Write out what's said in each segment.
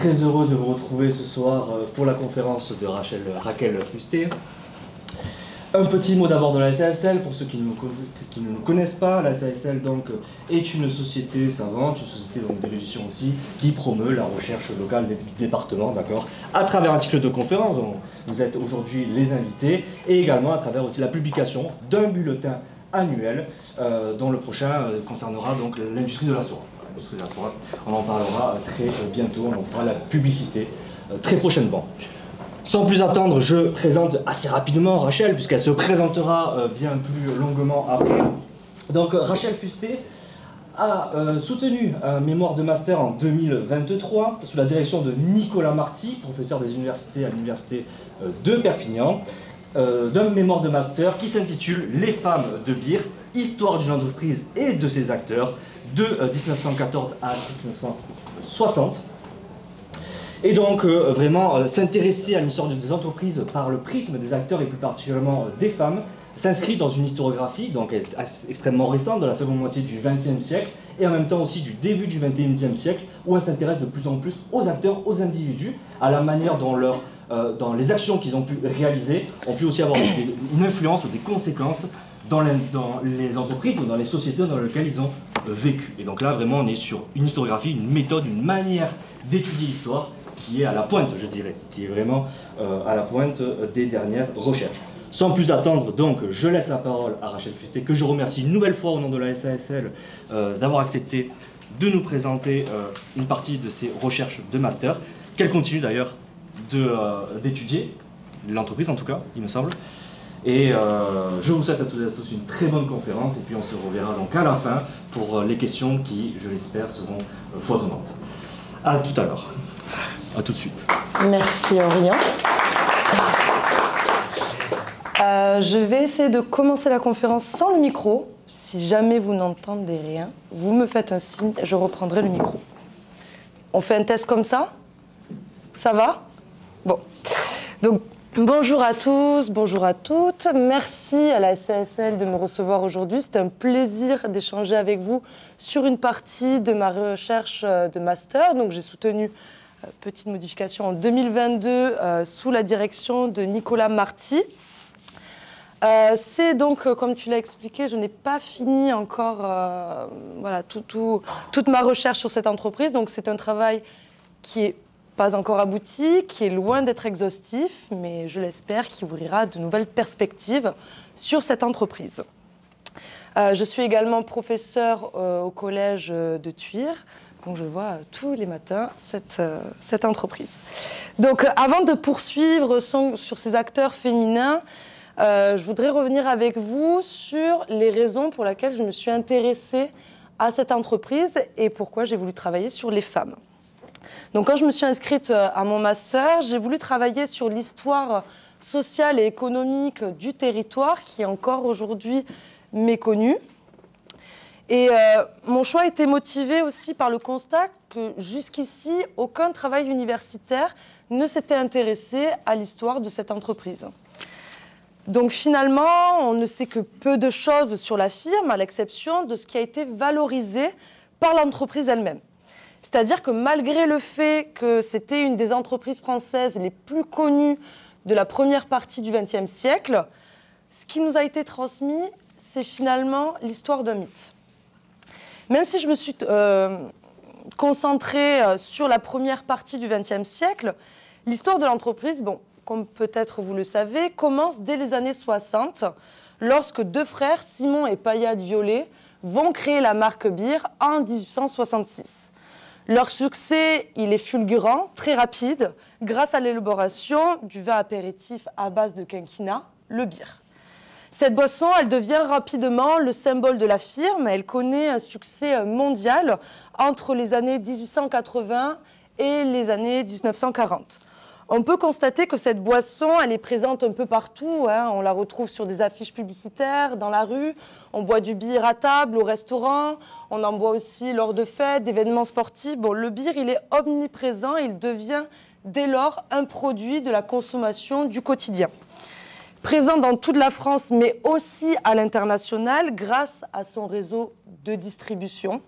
très heureux de vous retrouver ce soir pour la conférence de Raquel Fusté. Un petit mot d'abord de la SASL, pour ceux qui ne nous connaissent pas. La SASL donc, est une société savante, une société d'érudition aussi, qui promeut la recherche locale des départements, d'accord, à travers un cycle de conférences dont vous êtes aujourd'hui les invités, et également à travers aussi la publication d'un bulletin annuel dont le prochain concernera donc l'industrie de la soie. On en parlera très bientôt, on en fera la publicité très prochainement. Sans plus attendre, je présente assez rapidement Rachel, puisqu'elle se présentera bien plus longuement après. Donc Rachel Fusté a soutenu un mémoire de master en 2023 sous la direction de Nicolas Marty, professeur des universités à l'université de Perpignan, d'un mémoire de master qui s'intitule « Les femmes de Beer, histoire d'une entreprise et de ses acteurs » de 1914 à 1960. Et donc, vraiment, s'intéresser à l'histoire des entreprises par le prisme des acteurs et plus particulièrement des femmes, s'inscrit dans une historiographie donc extrêmement récente, de la seconde moitié du XXe siècle, et en même temps aussi du début du XXIe siècle, où elle s'intéresse de plus en plus aux acteurs, aux individus, à la manière dont dans les actions qu'ils ont pu réaliser, ont pu aussi avoir une influence ou des conséquences dans les entreprises ou dans les sociétés dans lesquelles ils ont vécu. Et donc là, vraiment, on est sur une historiographie, une méthode, une manière d'étudier l'histoire qui est à la pointe, je dirais, qui est vraiment à la pointe des dernières recherches. Sans plus attendre, donc, je laisse la parole à Rachel Fusté, que je remercie une nouvelle fois au nom de la SASL d'avoir accepté de nous présenter une partie de ses recherches de master, qu'elle continue d'ailleurs d'étudier, l'entreprise en tout cas, il me semble. Et je vous souhaite à toutes et à tous une très bonne conférence, et puis on se reverra donc à la fin pour les questions qui, je l'espère, seront foisonnantes. À tout à l'heure. À tout de suite. Merci Orient. Je vais essayer de commencer la conférence sans le micro. Si jamais vous n'entendez rien, vous me faites un signe, je reprendrai le micro. On fait un test comme ça? Ça va? Bon. Donc, bonjour à tous, bonjour à toutes. Merci à la SASL de me recevoir aujourd'hui. C'est un plaisir d'échanger avec vous sur une partie de ma recherche de master. Donc, j'ai soutenu petite modification en 2022 sous la direction de Nicolas Marty. C'est donc, comme tu l'as expliqué, je n'ai pas fini encore voilà, toute ma recherche sur cette entreprise. Donc c'est un travail qui n'est pas encore abouti, qui est loin d'être exhaustif, mais je l'espère qui ouvrira de nouvelles perspectives sur cette entreprise. Je suis également professeure au collège de Thuir. Donc je vois tous les matins cette entreprise. Donc avant de poursuivre sur ces acteurs féminins, je voudrais revenir avec vous sur les raisons pour lesquelles je me suis intéressée à cette entreprise et pourquoi j'ai voulu travailler sur les femmes. Donc quand je me suis inscrite à mon master, j'ai voulu travailler sur l'histoire sociale et économique du territoire qui est encore aujourd'hui méconnue. Et mon choix était motivé aussi par le constat que jusqu'ici, aucun travail universitaire ne s'était intéressé à l'histoire de cette entreprise. Donc finalement, on ne sait que peu de choses sur la firme, à l'exception de ce qui a été valorisé par l'entreprise elle-même. C'est-à-dire que malgré le fait que c'était une des entreprises françaises les plus connues de la première partie du XXe siècle, ce qui nous a été transmis, c'est finalement l'histoire d'un mythe. Même si je me suis concentrée sur la première partie du XXe siècle, l'histoire de l'entreprise, bon, comme peut-être vous le savez, commence dès les années 60, lorsque deux frères, Simon et Payade Violet, vont créer la marque Beer en 1866. Leur succès, il est fulgurant, très rapide, grâce à l'élaboration du vin apéritif à base de quinquina, le beer. Cette boisson, elle devient rapidement le symbole de la firme. Elle connaît un succès mondial entre les années 1880 et les années 1940. On peut constater que cette boisson, elle est présente un peu partout. On la retrouve sur des affiches publicitaires, dans la rue. On boit du beer à table, au restaurant. On en boit aussi lors de fêtes, d'événements sportifs. Bon, le beer, il est omniprésent. Il devient dès lors un produit de la consommation du quotidien. Présent dans toute la France, mais aussi à l'international, grâce à son réseau de distribution,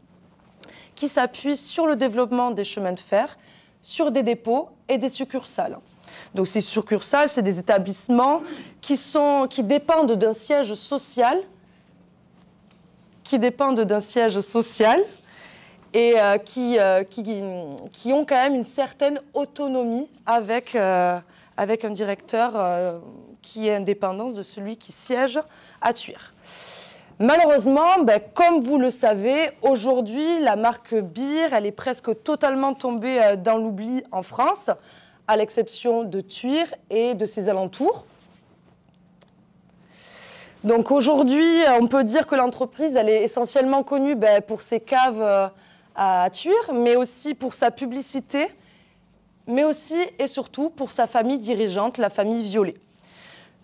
qui s'appuie sur le développement des chemins de fer, sur des dépôts et des succursales. Donc ces succursales, c'est des établissements qui dépendent d'un siège social, et qui ont quand même une certaine autonomie avec un directeur qui est indépendant de celui qui siège à Thuir. Malheureusement, comme vous le savez, aujourd'hui, la marque Beer, elle est presque totalement tombée dans l'oubli en France, à l'exception de Thuir et de ses alentours. Donc aujourd'hui, on peut dire que l'entreprise, elle est essentiellement connue pour ses caves à Thuir, mais aussi pour sa publicité, mais aussi et surtout pour sa famille dirigeante, la famille Violet.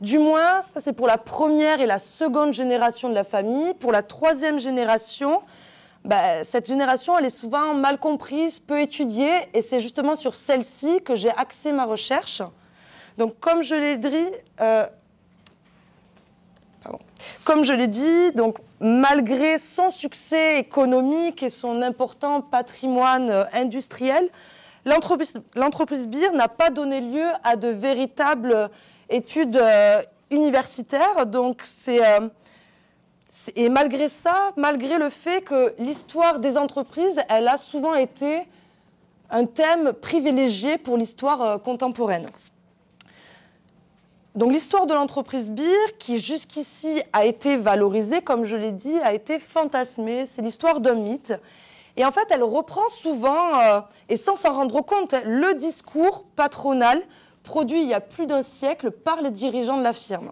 Du moins, ça c'est pour la première et la seconde génération de la famille. Pour la troisième génération, cette génération, elle est souvent mal comprise, peu étudiée, et c'est justement sur celle-ci que j'ai axé ma recherche. Donc comme je l'ai dit, donc, malgré son succès économique et son important patrimoine industriel, l'entreprise Beer n'a pas donné lieu à de véritables études universitaires. Donc et malgré ça, malgré le fait que l'histoire des entreprises, elle a souvent été un thème privilégié pour l'histoire contemporaine. Donc l'histoire de l'entreprise Beer, qui jusqu'ici a été valorisée, comme je l'ai dit, a été fantasmée. C'est l'histoire d'un mythe. Et en fait, elle reprend souvent, et sans s'en rendre compte, le discours patronal produit il y a plus d'un siècle par les dirigeants de la firme.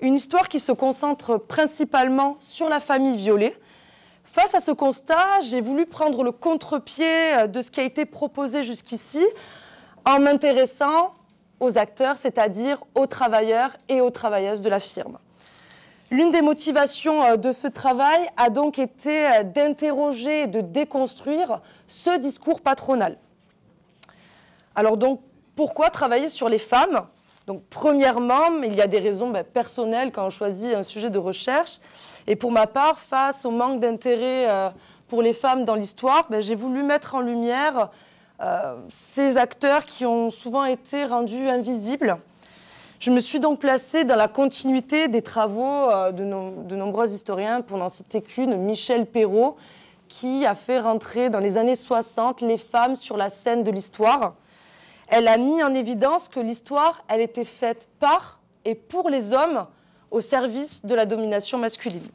Une histoire qui se concentre principalement sur la famille Violet. Face à ce constat, j'ai voulu prendre le contre-pied de ce qui a été proposé jusqu'ici en m'intéressant aux acteurs, c'est-à-dire aux travailleurs et aux travailleuses de la firme. L'une des motivations de ce travail a donc été d'interroger et de déconstruire ce discours patronal. Alors donc, pourquoi travailler sur les femmes? Donc, premièrement, il y a des raisons personnelles quand on choisit un sujet de recherche. Et pour ma part, face au manque d'intérêt pour les femmes dans l'histoire, j'ai voulu mettre en lumière ces acteurs qui ont souvent été rendus invisibles. Je me suis donc placée dans la continuité des travaux de nombreux historiens, pour n'en citer qu'une, Michel Perrault, qui a fait rentrer dans les années 60 les femmes sur la scène de l'histoire. Elle a mis en évidence que l'histoire, elle était faite par et pour les hommes au service de la domination masculine.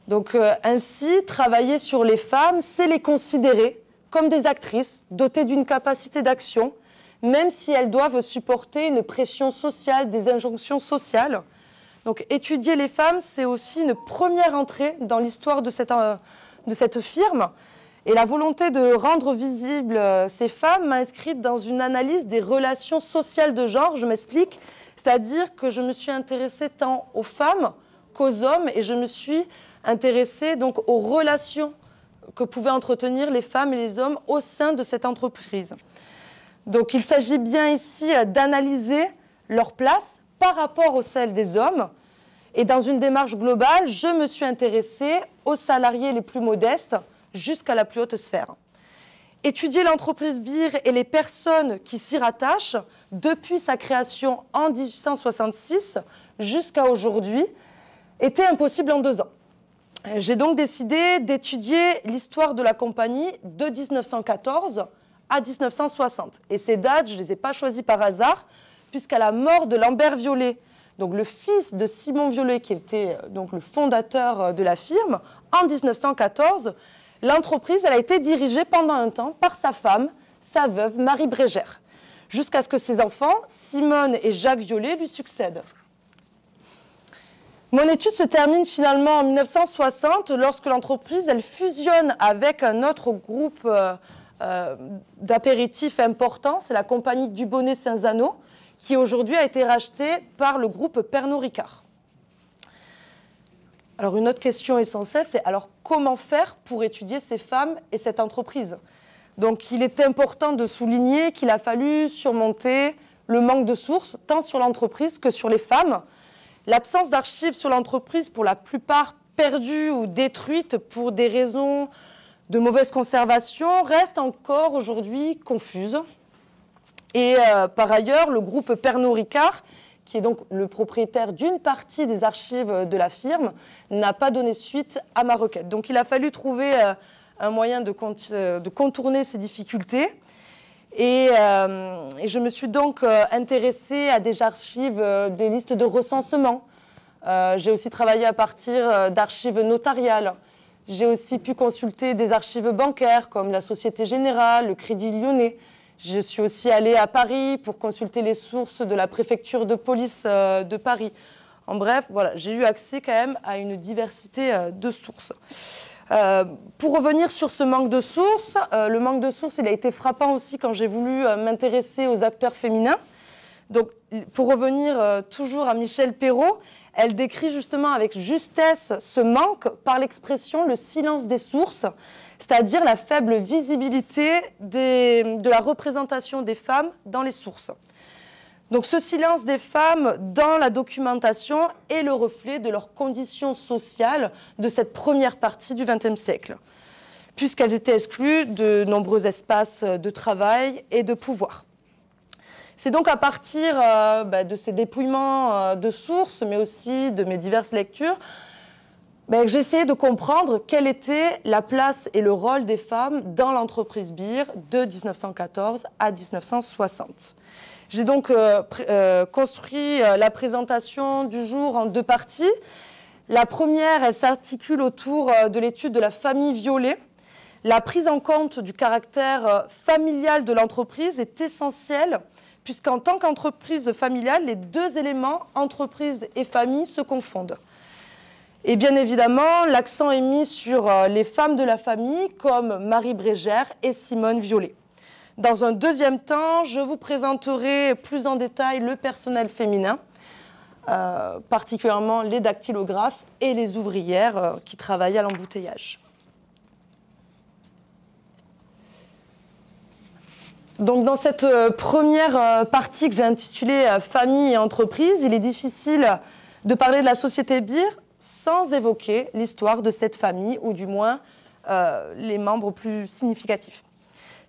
Donc ainsi, travailler sur les femmes, c'est les considérer comme des actrices dotées d'une capacité d'action, même si elles doivent supporter une pression sociale, des injonctions sociales. Donc étudier les femmes, c'est aussi une première entrée dans l'histoire de cette firme. Et la volonté de rendre visibles ces femmes m'a inscrite dans une analyse des relations sociales de genre. Je m'explique, c'est-à-dire que je me suis intéressée tant aux femmes qu'aux hommes, et je me suis intéressée donc aux relations que pouvaient entretenir les femmes et les hommes au sein de cette entreprise. Donc il s'agit bien ici d'analyser leur place par rapport aux celles des hommes. Et dans une démarche globale, je me suis intéressée aux salariés les plus modestes jusqu'à la plus haute sphère. Étudier l'entreprise Beer et les personnes qui s'y rattachent depuis sa création en 1866 jusqu'à aujourd'hui était impossible en 2 ans. J'ai donc décidé d'étudier l'histoire de la compagnie de 1914 à 1960. Et ces dates, je ne les ai pas choisies par hasard, puisqu'à la mort de Lambert Violet, donc le fils de Simon Violet, qui était donc le fondateur de la firme, en 1914, l'entreprise a été dirigée pendant un temps par sa femme, sa veuve Marie Brégère, jusqu'à ce que ses enfants, Simone et Jacques Violet, lui succèdent. Mon étude se termine finalement en 1960, lorsque l'entreprise elle fusionne avec un autre groupe d'apéritifs important, c'est la compagnie Dubonnet-Saint-Zano, qui aujourd'hui a été rachetée par le groupe Pernod Ricard. Alors une autre question essentielle, c'est alors comment faire pour étudier ces femmes et cette entreprise? Donc il est important de souligner qu'il a fallu surmonter le manque de sources, tant sur l'entreprise que sur les femmes. L'absence d'archives sur l'entreprise, pour la plupart perdues ou détruites pour des raisons de mauvaise conservation reste encore aujourd'hui confuse. Et par ailleurs, le groupe Pernod Ricard, qui est donc le propriétaire d'une partie des archives de la firme, n'a pas donné suite à ma requête. Donc il a fallu trouver un moyen de contourner ces difficultés. Et je me suis donc intéressée à des archives, des listes de recensement. J'ai aussi travaillé à partir d'archives notariales. J'ai aussi pu consulter des archives bancaires comme la Société Générale, le Crédit Lyonnais. Je suis aussi allée à Paris pour consulter les sources de la préfecture de police de Paris. En bref, voilà, j'ai eu accès quand même à une diversité de sources. Pour revenir sur ce manque de sources, le manque de sources, il a été frappant aussi quand j'ai voulu m'intéresser aux acteurs féminins. Donc, pour revenir toujours à Michèle Perrault, elle décrit justement avec justesse ce manque par l'expression « le silence des sources », c'est-à-dire la faible visibilité de la représentation des femmes dans les sources. Donc ce silence des femmes dans la documentation est le reflet de leurs conditions sociales de cette première partie du XXe siècle, puisqu'elles étaient exclues de nombreux espaces de travail et de pouvoir. C'est donc à partir de ces dépouillements de sources, mais aussi de mes diverses lectures, que j'ai essayé de comprendre quelle était la place et le rôle des femmes dans l'entreprise Beer de 1914 à 1960. J'ai donc construit la présentation du jour en deux parties. La première, elle s'articule autour de l'étude de la famille Violet. La prise en compte du caractère familial de l'entreprise est essentielle, puisqu'en tant qu'entreprise familiale, les deux éléments, entreprise et famille, se confondent. Et bien évidemment, l'accent est mis sur les femmes de la famille, comme Marie Brégère et Simone Violet. Dans un deuxième temps, je vous présenterai plus en détail le personnel féminin, particulièrement les dactylographes et les ouvrières qui travaillaient à l'embouteillage. Donc, dans cette première partie que j'ai intitulée « Famille et entreprise », il est difficile de parler de la société Beer sans évoquer l'histoire de cette famille, ou du moins les membres plus significatifs.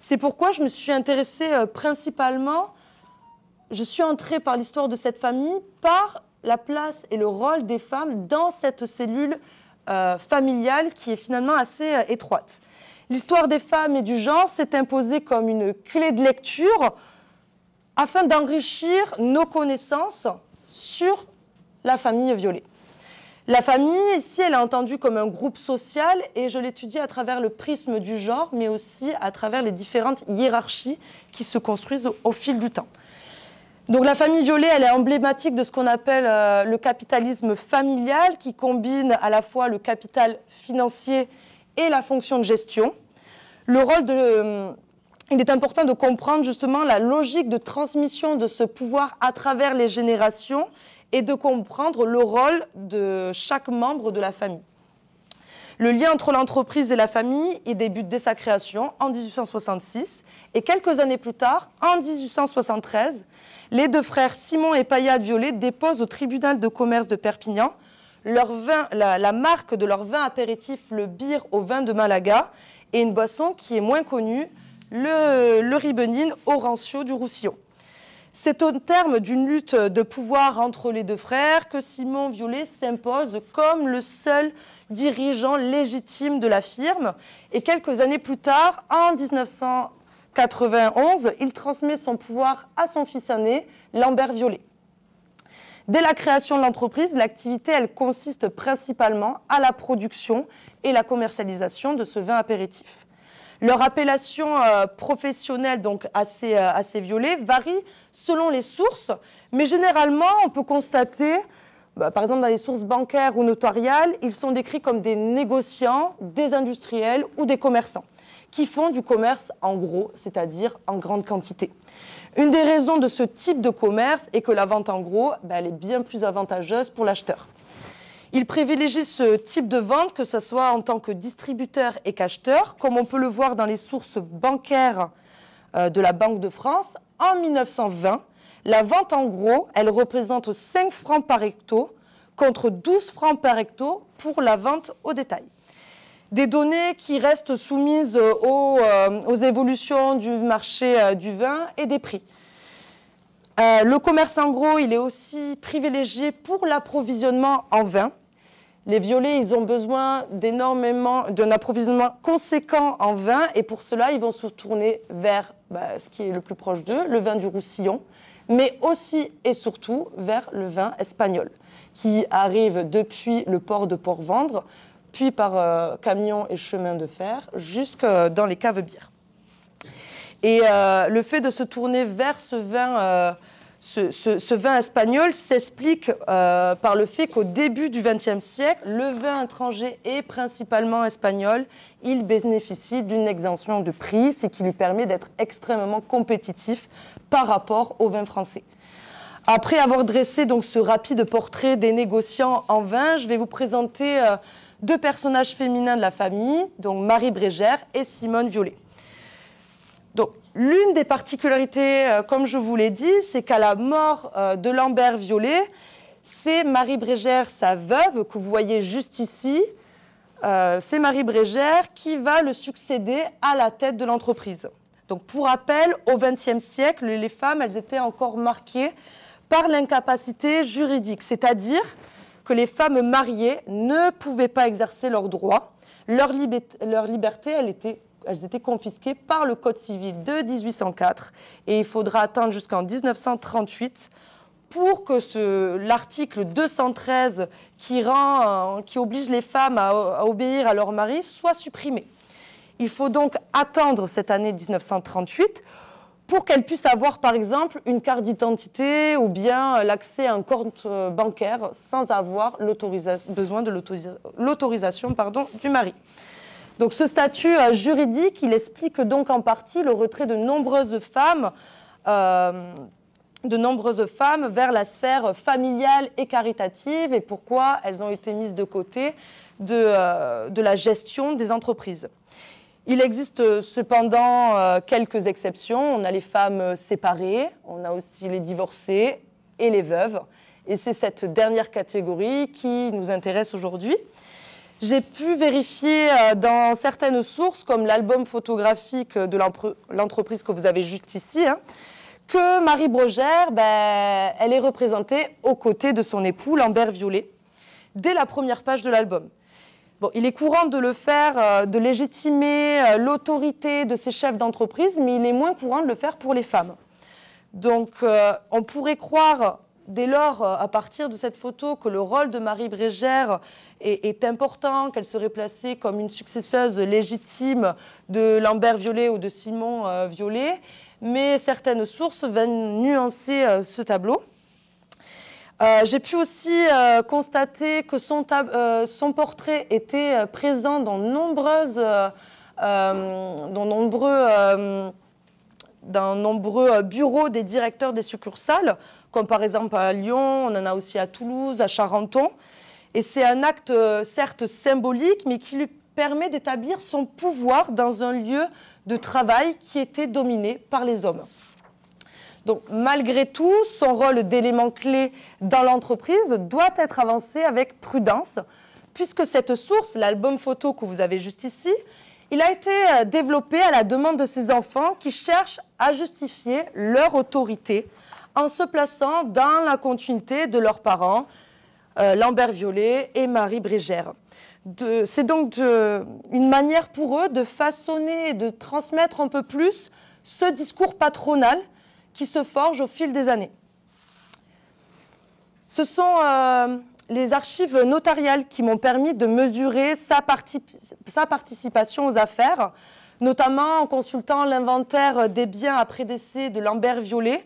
C'est pourquoi je me suis intéressée principalement, je suis entrée par l'histoire de cette famille, par la place et le rôle des femmes dans cette cellule familiale qui est finalement assez étroite. L'histoire des femmes et du genre s'est imposée comme une clé de lecture afin d'enrichir nos connaissances sur la famille Violet. La famille, ici, elle est entendue comme un groupe social et je l'étudie à travers le prisme du genre, mais aussi à travers les différentes hiérarchies qui se construisent au fil du temps. Donc la famille Violet, elle est emblématique de ce qu'on appelle le capitalisme familial, qui combine à la fois le capital financier et la fonction de gestion. Il est important de comprendre justement la logique de transmission de ce pouvoir à travers les générations et de comprendre le rôle de chaque membre de la famille. Le lien entre l'entreprise et la famille, il débute dès sa création en 1866 et quelques années plus tard, en 1873, les deux frères Simon et Payade Violet déposent au tribunal de commerce de Perpignan la marque de leur vin apéritif, le Beer au vin de Malaga, et une boisson qui est moins connue, le Ribbenine au Rancio du Roussillon. C'est au terme d'une lutte de pouvoir entre les deux frères que Simon Violet s'impose comme le seul dirigeant légitime de la firme. Et quelques années plus tard, en 1991, il transmet son pouvoir à son fils aîné, Lambert Violet. Dès la création de l'entreprise, l'activité elle consiste principalement à la production et la commercialisation de ce vin apéritif. Leur appellation professionnelle, donc assez Violet, varie selon les sources, mais généralement, on peut constater, par exemple dans les sources bancaires ou notariales, ils sont décrits comme des négociants, des industriels ou des commerçants, qui font du commerce en gros, c'est-à-dire en grande quantité. Une des raisons de ce type de commerce est que la vente en gros, elle est bien plus avantageuse pour l'acheteur. Il privilégie ce type de vente, que ce soit en tant que distributeur et qu'acheteur, comme on peut le voir dans les sources bancaires de la Banque de France. En 1920, la vente en gros, elle représente 5 francs par hecto contre 12 francs par hecto pour la vente au détail. Des données qui restent soumises aux évolutions du marché du vin et des prix. Le commerce en gros, il est aussi privilégié pour l'approvisionnement en vin. Les violets, ils ont besoin d'un approvisionnement conséquent en vin et pour cela, ils vont se tourner vers ce qui est le plus proche d'eux, le vin du Roussillon, mais aussi et surtout vers le vin espagnol, qui arrive depuis le port de Port-Vendre, puis par camion et chemin de fer, jusque dans les caves bières. Et le fait de se tourner vers ce vin espagnol s'explique par le fait qu'au début du XXe siècle, le vin étranger et principalement espagnol, il bénéficie d'une exemption de prix, ce qui lui permet d'être extrêmement compétitif par rapport au vin français. Après avoir dressé donc ce rapide portrait des négociants en vin, je vais vous présenter deux personnages féminins de la famille, donc Marie Brégère et Simone Violet. Donc, l'une des particularités, comme je vous l'ai dit, c'est qu'à la mort de Lambert Violet, c'est Marie Brégère, sa veuve, que vous voyez juste ici, c'est Marie Brégère qui va le succéder à la tête de l'entreprise. Donc, pour rappel, au XXe siècle, les femmes, elles étaient encore marquées par l'incapacité juridique, c'est-à-dire que les femmes mariées ne pouvaient pas exercer leurs droits, leur liberté, elles étaient confisquées par le Code civil de 1804 et il faudra attendre jusqu'en 1938 pour que l'article 213 qui oblige les femmes à obéir à leur mari soit supprimé. Il faut donc attendre cette année 1938 pour qu'elles puissent avoir, par exemple, une carte d'identité ou bien l'accès à un compte bancaire sans avoir besoin de l'autorisation du mari. Donc ce statut juridique, il explique donc en partie le retrait de nombreuses femmes vers la sphère familiale et caritative et pourquoi elles ont été mises de côté de la gestion des entreprises. Il existe cependant quelques exceptions. On a les femmes séparées, on a aussi les divorcées et les veuves. Et c'est cette dernière catégorie qui nous intéresse aujourd'hui. J'ai pu vérifier dans certaines sources, comme l'album photographique de l'entreprise que vous avez juste ici, que Marie Brégère, elle est représentée aux côtés de son époux, Lambert Violet, dès la première page de l'album. Bon, il est courant de le faire, de légitimer l'autorité de ces chefs d'entreprise, mais il est moins courant de le faire pour les femmes. Donc, on pourrait croire, dès lors, à partir de cette photo, que le rôle de Marie Brégère est important, qu'elle serait placée comme une successeuse légitime de Lambert Violet ou de Simon Violet, mais certaines sources viennent nuancer ce tableau. J'ai pu aussi constater que son portrait était présent dans nombreux bureaux des directeurs des succursales, comme par exemple à Lyon, on en a aussi à Toulouse, à Charenton. Et c'est un acte certes symbolique, mais qui lui permet d'établir son pouvoir dans un lieu de travail qui était dominé par les hommes. Donc, malgré tout, son rôle d'élément clé dans l'entreprise doit être avancé avec prudence, puisque cette source, l'album photo que vous avez juste ici, il a été développé à la demande de ses enfants qui cherchent à justifier leur autorité en se plaçant dans la continuité de leurs parents, Lambert Violet et Marie Brégère. C'est donc une manière pour eux de façonner et de transmettre un peu plus ce discours patronal qui se forge au fil des années. Ce sont les archives notariales qui m'ont permis de mesurer sa participation aux affaires, notamment en consultant l'inventaire des biens après décès de Lambert Violet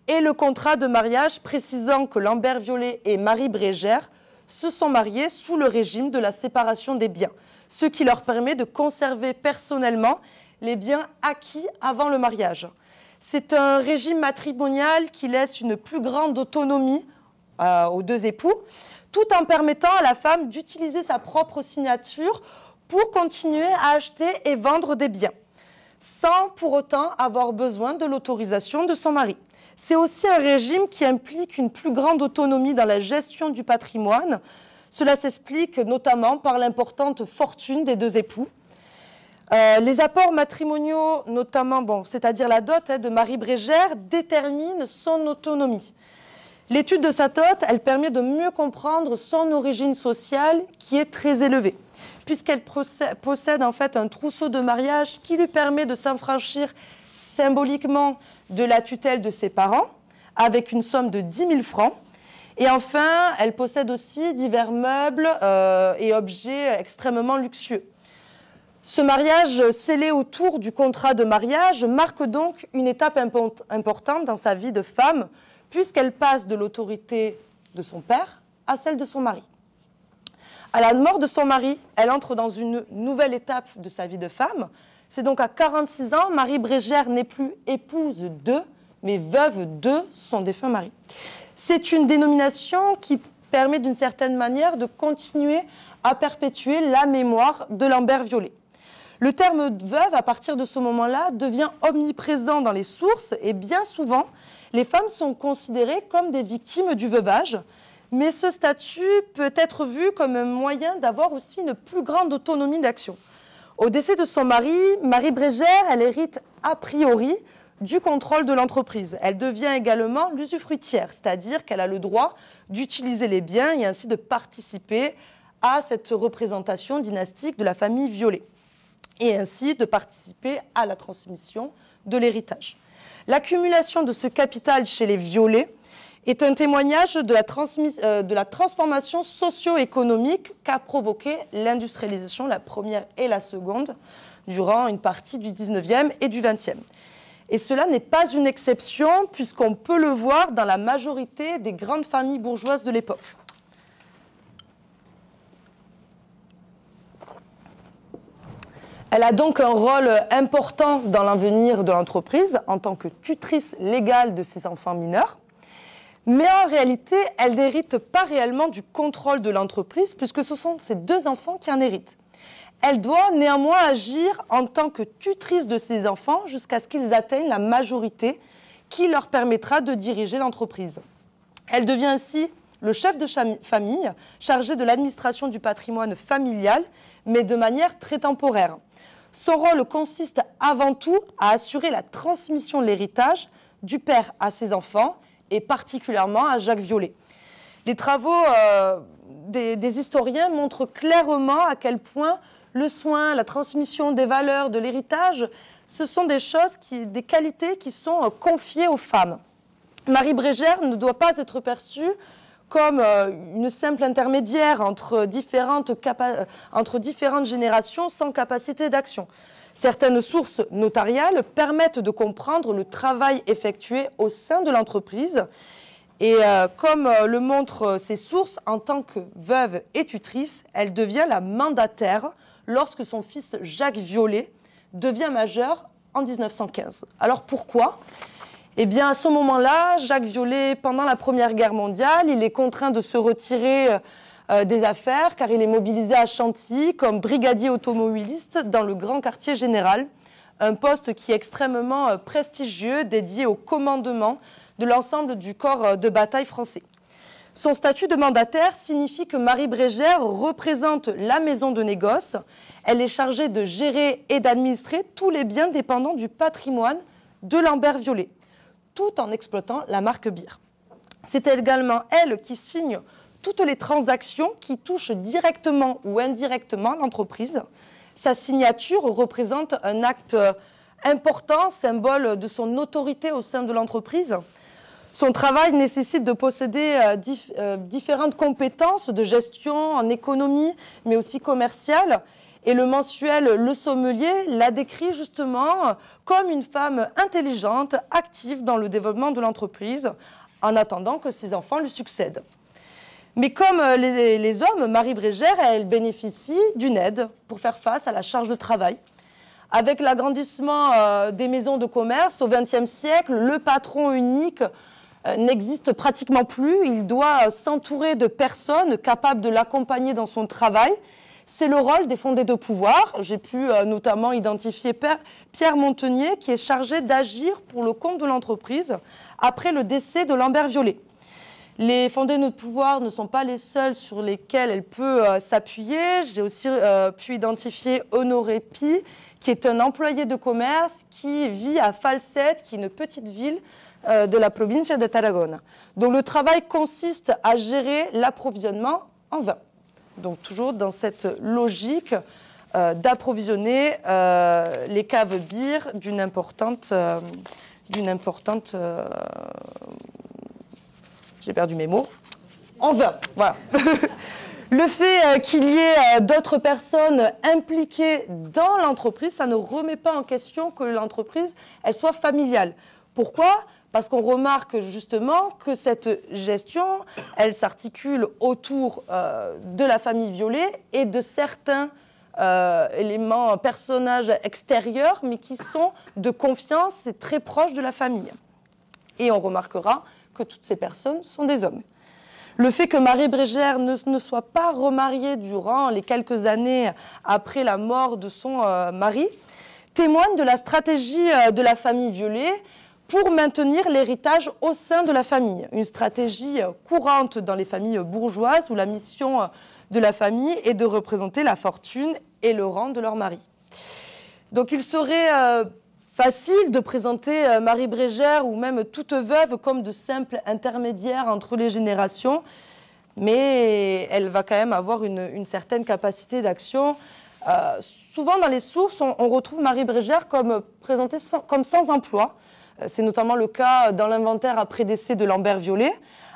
et le contrat de mariage précisant que Lambert Violet et Marie Brégère se sont mariés sous le régime de la séparation des biens, ce qui leur permet de conserver personnellement les biens acquis avant le mariage. C'est un régime matrimonial qui laisse une plus grande autonomie aux deux époux, tout en permettant à la femme d'utiliser sa propre signature pour continuer à acheter et vendre des biens, sans pour autant avoir besoin de l'autorisation de son mari. C'est aussi un régime qui implique une plus grande autonomie dans la gestion du patrimoine, Cela s'explique notamment par l'importante fortune des deux époux. Les apports matrimoniaux, notamment, c'est-à-dire la dot de Marie Brégère, déterminent son autonomie. L'étude de sa dot, elle permet de mieux comprendre son origine sociale qui est très élevée, puisqu'elle possède en fait un trousseau de mariage qui lui permet de s'affranchir symboliquement de la tutelle de ses parents, avec une somme de 10 000 francs. Et enfin, elle possède aussi divers meubles et objets extrêmement luxueux. Ce mariage scellé autour du contrat de mariage marque donc une étape importante dans sa vie de femme, puisqu'elle passe de l'autorité de son père à celle de son mari. À la mort de son mari, elle entre dans une nouvelle étape de sa vie de femme. C'est donc à 46 ans, Marie Brégère n'est plus épouse de, mais veuve de son défunt mari. C'est une dénomination qui permet d'une certaine manière de continuer à perpétuer la mémoire de Lambert Violet. Le terme veuve, à partir de ce moment-là, devient omniprésent dans les sources et bien souvent, les femmes sont considérées comme des victimes du veuvage, mais ce statut peut être vu comme un moyen d'avoir aussi une plus grande autonomie d'action. Au décès de son mari, Marie Brégère, elle hérite a priori du contrôle de l'entreprise. Elle devient également l'usufruitière, c'est-à-dire qu'elle a le droit d'utiliser les biens et ainsi de participer à cette représentation dynastique de la famille Violet, et ainsi de participer à la transmission de l'héritage. L'accumulation de ce capital chez les Violet est un témoignage de la transformation socio-économique qu'a provoquée l'industrialisation, la première et la seconde, durant une partie du 19e et du 20e. Et cela n'est pas une exception, puisqu'on peut le voir dans la majorité des grandes familles bourgeoises de l'époque. Elle a donc un rôle important dans l'avenir de l'entreprise en tant que tutrice légale de ses enfants mineurs. Mais en réalité, elle n'hérite pas réellement du contrôle de l'entreprise puisque ce sont ses deux enfants qui en héritent. Elle doit néanmoins agir en tant que tutrice de ses enfants jusqu'à ce qu'ils atteignent la majorité qui leur permettra de diriger l'entreprise. Elle devient ainsi le chef de famille chargé de l'administration du patrimoine familial, mais de manière très temporaire. Son rôle consiste avant tout à assurer la transmission de l'héritage du père à ses enfants et particulièrement à Jacques Violet. Les travaux des historiens montrent clairement à quel point le soin, la transmission des valeurs, de l'héritage, ce sont des choses, des qualités qui sont confiées aux femmes. Marie Brégère ne doit pas être perçue comme une simple intermédiaire entre différentes générations sans capacité d'action. Certaines sources notariales permettent de comprendre le travail effectué au sein de l'entreprise. Et comme le montrent ces sources, en tant que veuve et tutrice, elle devient la mandataire lorsque son fils Jacques Violet devient majeur en 1915. Alors pourquoi ? Eh bien, à ce moment-là, Jacques Violet, pendant la Première Guerre mondiale, il est contraint de se retirer des affaires car il est mobilisé à Chantilly comme brigadier automobiliste dans le Grand Quartier Général, un poste qui est extrêmement prestigieux, dédié au commandement de l'ensemble du corps de bataille français. Son statut de mandataire signifie que Marie Brégère représente la maison de négoce. Elle est chargée de gérer et d'administrer tous les biens dépendants du patrimoine de Lambert Violet, tout en exploitant la marque Beer. C'est également elle qui signe toutes les transactions qui touchent directement ou indirectement l'entreprise. Sa signature représente un acte important, symbole de son autorité au sein de l'entreprise. Son travail nécessite de posséder différentes compétences de gestion en économie, mais aussi commerciale. Et le mensuel Le Sommelier la décrit justement comme une femme intelligente, active dans le développement de l'entreprise, en attendant que ses enfants lui succèdent. Mais comme les hommes, Marie Brégère, elle bénéficie d'une aide pour faire face à la charge de travail. Avec l'agrandissement des maisons de commerce au XXe siècle, le patron unique n'existe pratiquement plus. Il doit s'entourer de personnes capables de l'accompagner dans son travail. C'est le rôle des fondés de pouvoir. J'ai pu notamment identifier Pierre Montenier, qui est chargé d'agir pour le compte de l'entreprise après le décès de Lambert Violet. Les fondés de pouvoir ne sont pas les seuls sur lesquels elle peut s'appuyer. J'ai aussi pu identifier Honoré Pi, qui est un employé de commerce qui vit à Falset, qui est une petite ville de la province de Tarragona. Donc le travail consiste à gérer l'approvisionnement en vin. Donc toujours dans cette logique d'approvisionner les caves bières d'une importante j'ai perdu mes mots, en vin, voilà. Le fait qu'il y ait d'autres personnes impliquées dans l'entreprise, ça ne remet pas en question que l'entreprise, elle soit familiale. Pourquoi ? Parce qu'on remarque justement que cette gestion, elle s'articule autour de la famille Violet et de certains éléments, personnages extérieurs, mais qui sont de confiance et très proches de la famille. Et on remarquera que toutes ces personnes sont des hommes. Le fait que Marie Brégère ne soit pas remariée durant les quelques années après la mort de son mari témoigne de la stratégie de la famille Violet pour maintenir l'héritage au sein de la famille. Une stratégie courante dans les familles bourgeoises où la mission de la famille est de représenter la fortune et le rang de leur mari. Donc il serait facile de présenter Marie Brégère ou même toute veuve comme de simples intermédiaires entre les générations, mais elle va quand même avoir une certaine capacité d'action. Souvent dans les sources, on retrouve Marie Brégère comme présentée comme sans emploi. C'est notamment le cas dans l'inventaire après décès de Lambert Violet,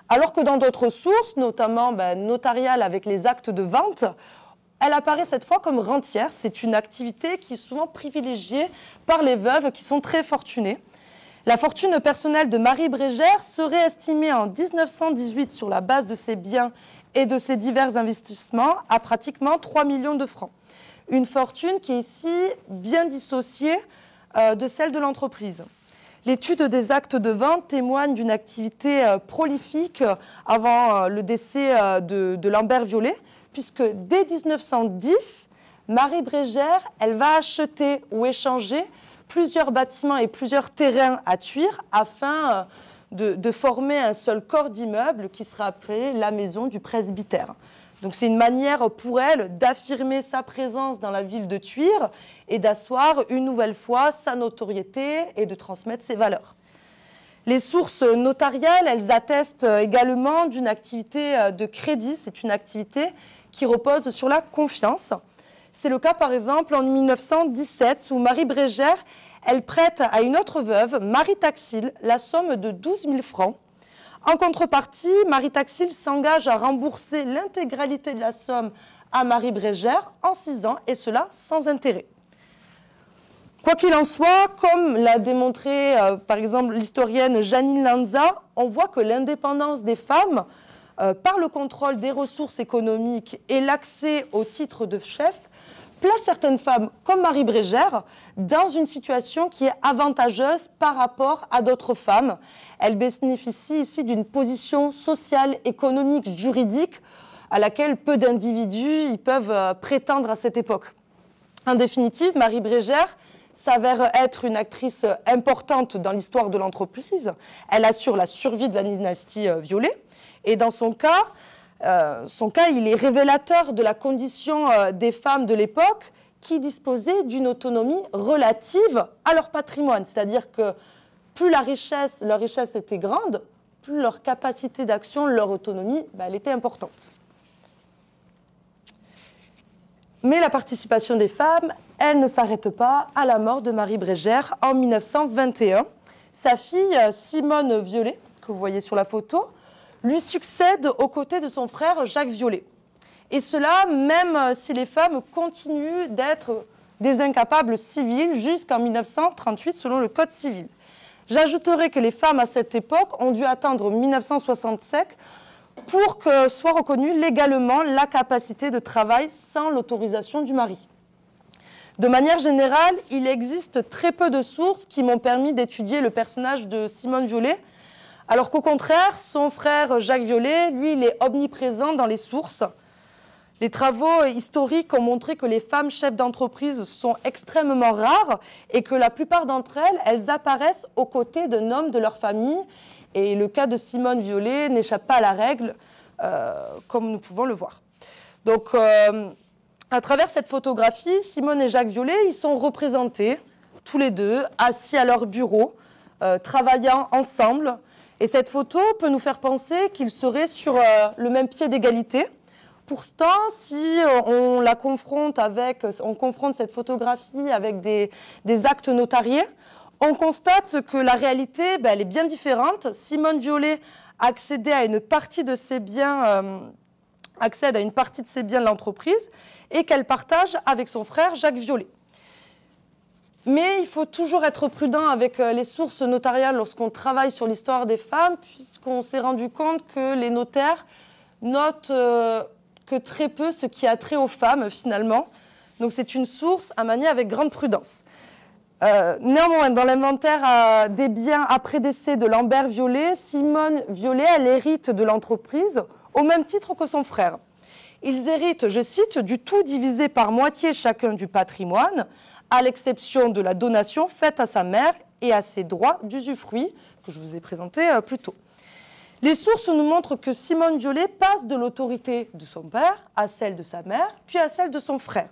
alors que dans d'autres sources, notamment notariales avec les actes de vente, elle apparaît cette fois comme rentière. C'est une activité qui est souvent privilégiée par les veuves qui sont très fortunées. La fortune personnelle de Marie Brégère serait estimée en 1918 sur la base de ses biens et de ses divers investissements à pratiquement 3 millions de francs. Une fortune qui est ici bien dissociée de celle de l'entreprise. L'étude des actes de vente témoigne d'une activité prolifique avant le décès de Lambert Violet, puisque dès 1910, Marie Brégère, elle va acheter ou échanger plusieurs bâtiments et plusieurs terrains à Thuir afin de former un seul corps d'immeuble qui sera appelé la maison du presbytère. Donc c'est une manière pour elle d'affirmer sa présence dans la ville de Thuir et d'asseoir une nouvelle fois sa notoriété et de transmettre ses valeurs. Les sources notariales, elles attestent également d'une activité de crédit. C'est une activité qui repose sur la confiance. C'est le cas par exemple en 1917 où Marie Brégère, elle prête à une autre veuve, Marie Taxil, la somme de 12 000 francs. En contrepartie, Marie Taxil s'engage à rembourser l'intégralité de la somme à Marie Brégère en 6 ans, et cela sans intérêt. Quoi qu'il en soit, comme l'a démontré par exemple l'historienne Janine Lanza, on voit que l'indépendance des femmes par le contrôle des ressources économiques et l'accès au titre de chef place certaines femmes, comme Marie Brégère, dans une situation qui est avantageuse par rapport à d'autres femmes. Elle bénéficie ici d'une position sociale, économique, juridique à laquelle peu d'individus peuvent prétendre à cette époque. En définitive, Marie Brégère s'avère être une actrice importante dans l'histoire de l'entreprise. Elle assure la survie de la dynastie Violet. Et dans son cas, il est révélateur de la condition des femmes de l'époque qui disposaient d'une autonomie relative à leur patrimoine. C'est-à-dire que plus leur richesse était grande, plus leur capacité d'action, leur autonomie, elle était importante. Mais la participation des femmes, elle ne s'arrête pas à la mort de Marie Brégère en 1921. Sa fille, Simone Violet, que vous voyez sur la photo, lui succède aux côtés de son frère Jacques Violet. Et cela, même si les femmes continuent d'être des incapables civiles jusqu'en 1938 selon le Code civil. J'ajouterai que les femmes à cette époque ont dû attendre 1965 pour que soit reconnue légalement la capacité de travail sans l'autorisation du mari. De manière générale, il existe très peu de sources qui m'ont permis d'étudier le personnage de Simone Violet, alors qu'au contraire, son frère Jacques Violet, lui, il est omniprésent dans les sources. Les travaux historiques ont montré que les femmes chefs d'entreprise sont extrêmement rares et que la plupart d'entre elles, elles apparaissent aux côtés d'un homme de leur famille Et le cas de Simone Violet n'échappe pas à la règle, comme nous pouvons le voir. Donc, à travers cette photographie, Simone et Jacques Violet, ils sont représentés, tous les deux, assis à leur bureau, travaillant ensemble. Et cette photo peut nous faire penser qu'ils seraient sur le même pied d'égalité. Pourtant, si on confronte cette photographie avec des actes notariés, on constate que la réalité, elle est bien différente. Simone Violet accède à une partie de ses biens de l'entreprise et qu'elle partage avec son frère Jacques Violet. Mais il faut toujours être prudent avec les sources notariales lorsqu'on travaille sur l'histoire des femmes, puisqu'on s'est rendu compte que les notaires notent que très peu ce qui a trait aux femmes, finalement. Donc c'est une source à manier avec grande prudence. Néanmoins, dans l'inventaire des biens après décès de Lambert Violet, Simone Violet, elle hérite de l'entreprise au même titre que son frère. Ils héritent, je cite, du tout divisé par moitié chacun du patrimoine, à l'exception de la donation faite à sa mère et à ses droits d'usufruit, que je vous ai présenté plus tôt. Les sources nous montrent que Simone Violet passe de l'autorité de son père à celle de sa mère, puis à celle de son frère.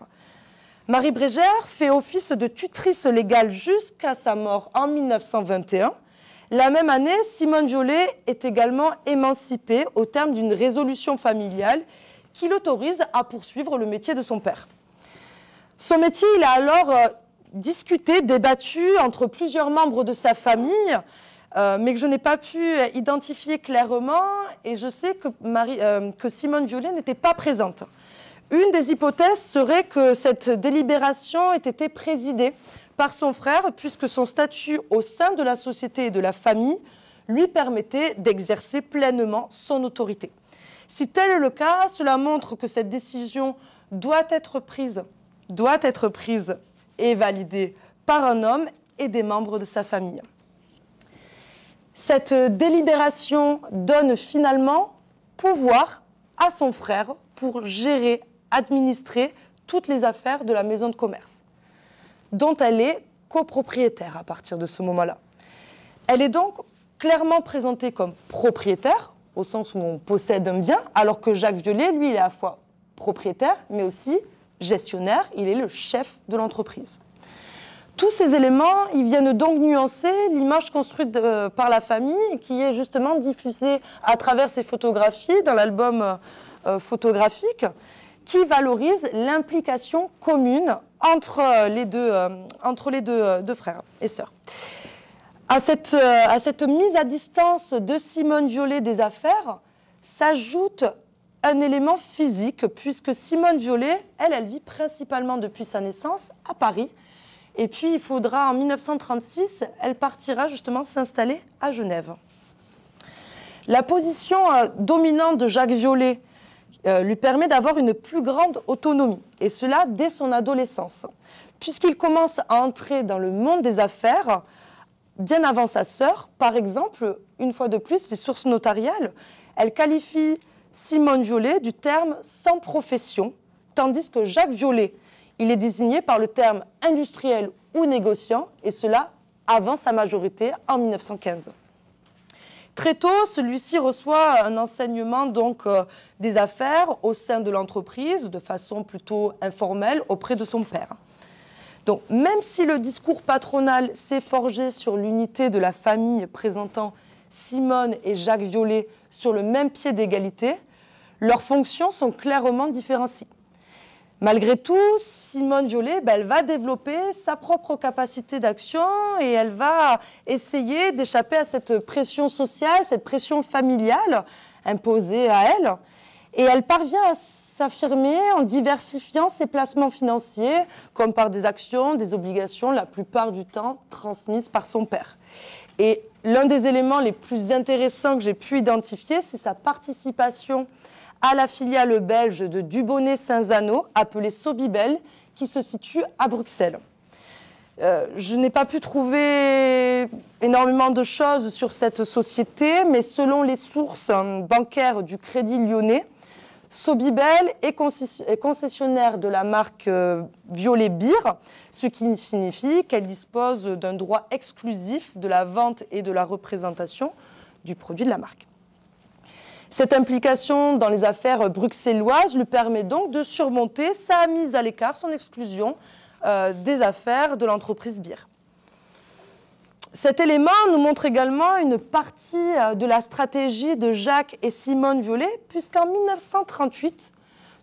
Marie Brégère fait office de tutrice légale jusqu'à sa mort en 1921. La même année, Simone Violet est également émancipée au terme d'une résolution familiale qui l'autorise à poursuivre le métier de son père. Son métier, il a alors discuté, débattu entre plusieurs membres de sa famille, mais que je n'ai pas pu identifier clairement, et je sais que Simone Violet n'était pas présente. Une des hypothèses serait que cette délibération ait été présidée par son frère, puisque son statut au sein de la société et de la famille lui permettait d'exercer pleinement son autorité. Si tel est le cas, cela montre que cette décision doit être prise et validée par un homme et des membres de sa famille. Cette délibération donne finalement pouvoir à son frère pour gérer, administrer toutes les affaires de la maison de commerce, dont elle est copropriétaire à partir de ce moment-là. Elle est donc clairement présentée comme propriétaire, au sens où on possède un bien, alors que Jacques Violet, lui, il est à la fois propriétaire, mais aussi gestionnaire, il est le chef de l'entreprise. Tous ces éléments, ils viennent donc nuancer l'image construite par la famille, qui est justement diffusée à travers ces photographies dans l'album photographique, qui valorise l'implication commune entre les deux frères et sœurs. À cette mise à distance de Simone Violet des affaires s'ajoute un élément physique, puisque Simone Violet, elle vit principalement depuis sa naissance à Paris. Et puis, il faudra, en 1936, elle partira justement s'installer à Genève. La position dominante de Jacques Violet lui permet d'avoir une plus grande autonomie, et cela dès son adolescence, puisqu'il commence à entrer dans le monde des affaires bien avant sa sœur. Par exemple, une fois de plus, les sources notariales, elles qualifient Simone Violet du terme sans profession, tandis que Jacques Violet, il est désigné par le terme industriel ou négociant, et cela avant sa majorité en 1915. Très tôt, celui-ci reçoit un enseignement des affaires au sein de l'entreprise, de façon plutôt informelle, auprès de son père. Donc, même si le discours patronal s'est forgé sur l'unité de la famille présentant Simone et Jacques Violet sur le même pied d'égalité, leurs fonctions sont clairement différenciées. Malgré tout, Simone Violet, elle va développer sa propre capacité d'action et elle va essayer d'échapper à cette pression sociale, cette pression familiale imposée à elle. Et elle parvient à s'affirmer en diversifiant ses placements financiers, comme par des actions, des obligations, la plupart du temps transmises par son père. Et l'un des éléments les plus intéressants que j'ai pu identifier, c'est sa participation à la filiale belge de Dubonnet-Saint-Zano, appelée Sobibel, qui se situe à Bruxelles. Je n'ai pas pu trouver énormément de choses sur cette société, mais selon les sources bancaires du Crédit Lyonnais, Sobibel est concessionnaire de la marque Violet Beer, ce qui signifie qu'elle dispose d'un droit exclusif de la vente et de la représentation du produit de la marque. Cette implication dans les affaires bruxelloises lui permet donc de surmonter sa mise à l'écart, son exclusion des affaires de l'entreprise Beer. Cet élément nous montre également une partie de la stratégie de Jacques et Simone Violet, puisqu'en 1938,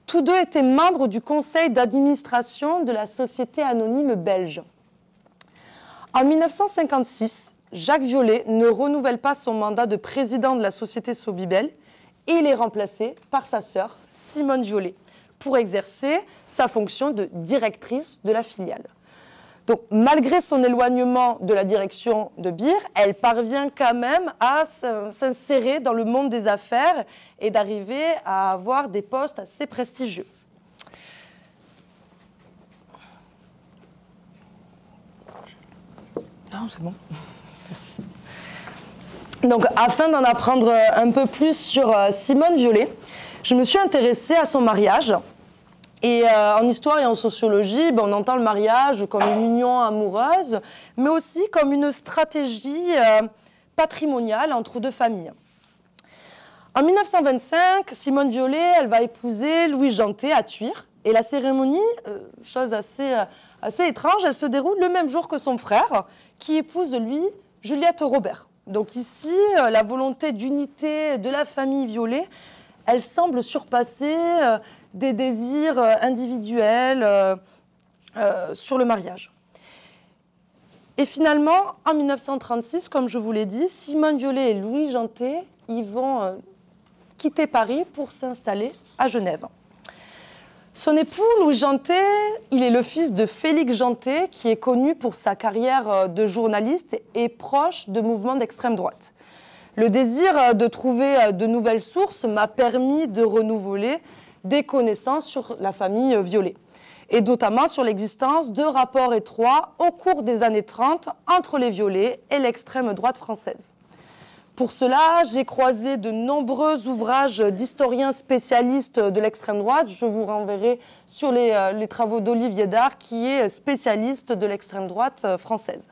tous deux étaient membres du conseil d'administration de la société anonyme belge. En 1956, Jacques Violet ne renouvelle pas son mandat de président de la société Sobibel et il est remplacé par sa sœur Simone Violet pour exercer sa fonction de directrice de la filiale. Donc, malgré son éloignement de la direction de Beer, elle parvient quand même à s'insérer dans le monde des affaires et d'arriver à avoir des postes assez prestigieux. Non, c'est bon. Merci. Donc, afin d'en apprendre un peu plus sur Simone Violet, je me suis intéressée à son mariage. Et en histoire et en sociologie, on entend le mariage comme une union amoureuse, mais aussi comme une stratégie patrimoniale entre deux familles. En 1925, Simone Violet, elle va épouser Louis Janté à Thuir. Et la cérémonie, chose assez étrange, elle se déroule le même jour que son frère, qui épouse, lui, Juliette Robert. Donc ici, la volonté d'unité de la famille Violet, elle semble surpasser des désirs individuels sur le mariage. Et finalement, en 1936, comme je vous l'ai dit, Simone Violet et Louis Janté, ils vont quitter Paris pour s'installer à Genève. Son époux, Louis Janté, il est le fils de Félix Janté, qui est connu pour sa carrière de journaliste et proche de mouvements d'extrême droite. Le désir de trouver de nouvelles sources m'a permis de renouveler des connaissances sur la famille Violet, et notamment sur l'existence de rapports étroits au cours des années 30 entre les Violets et l'extrême droite française. Pour cela, j'ai croisé de nombreux ouvrages d'historiens spécialistes de l'extrême droite. Je vous renverrai sur les travaux d'Olivier Dard, qui est spécialiste de l'extrême droite française,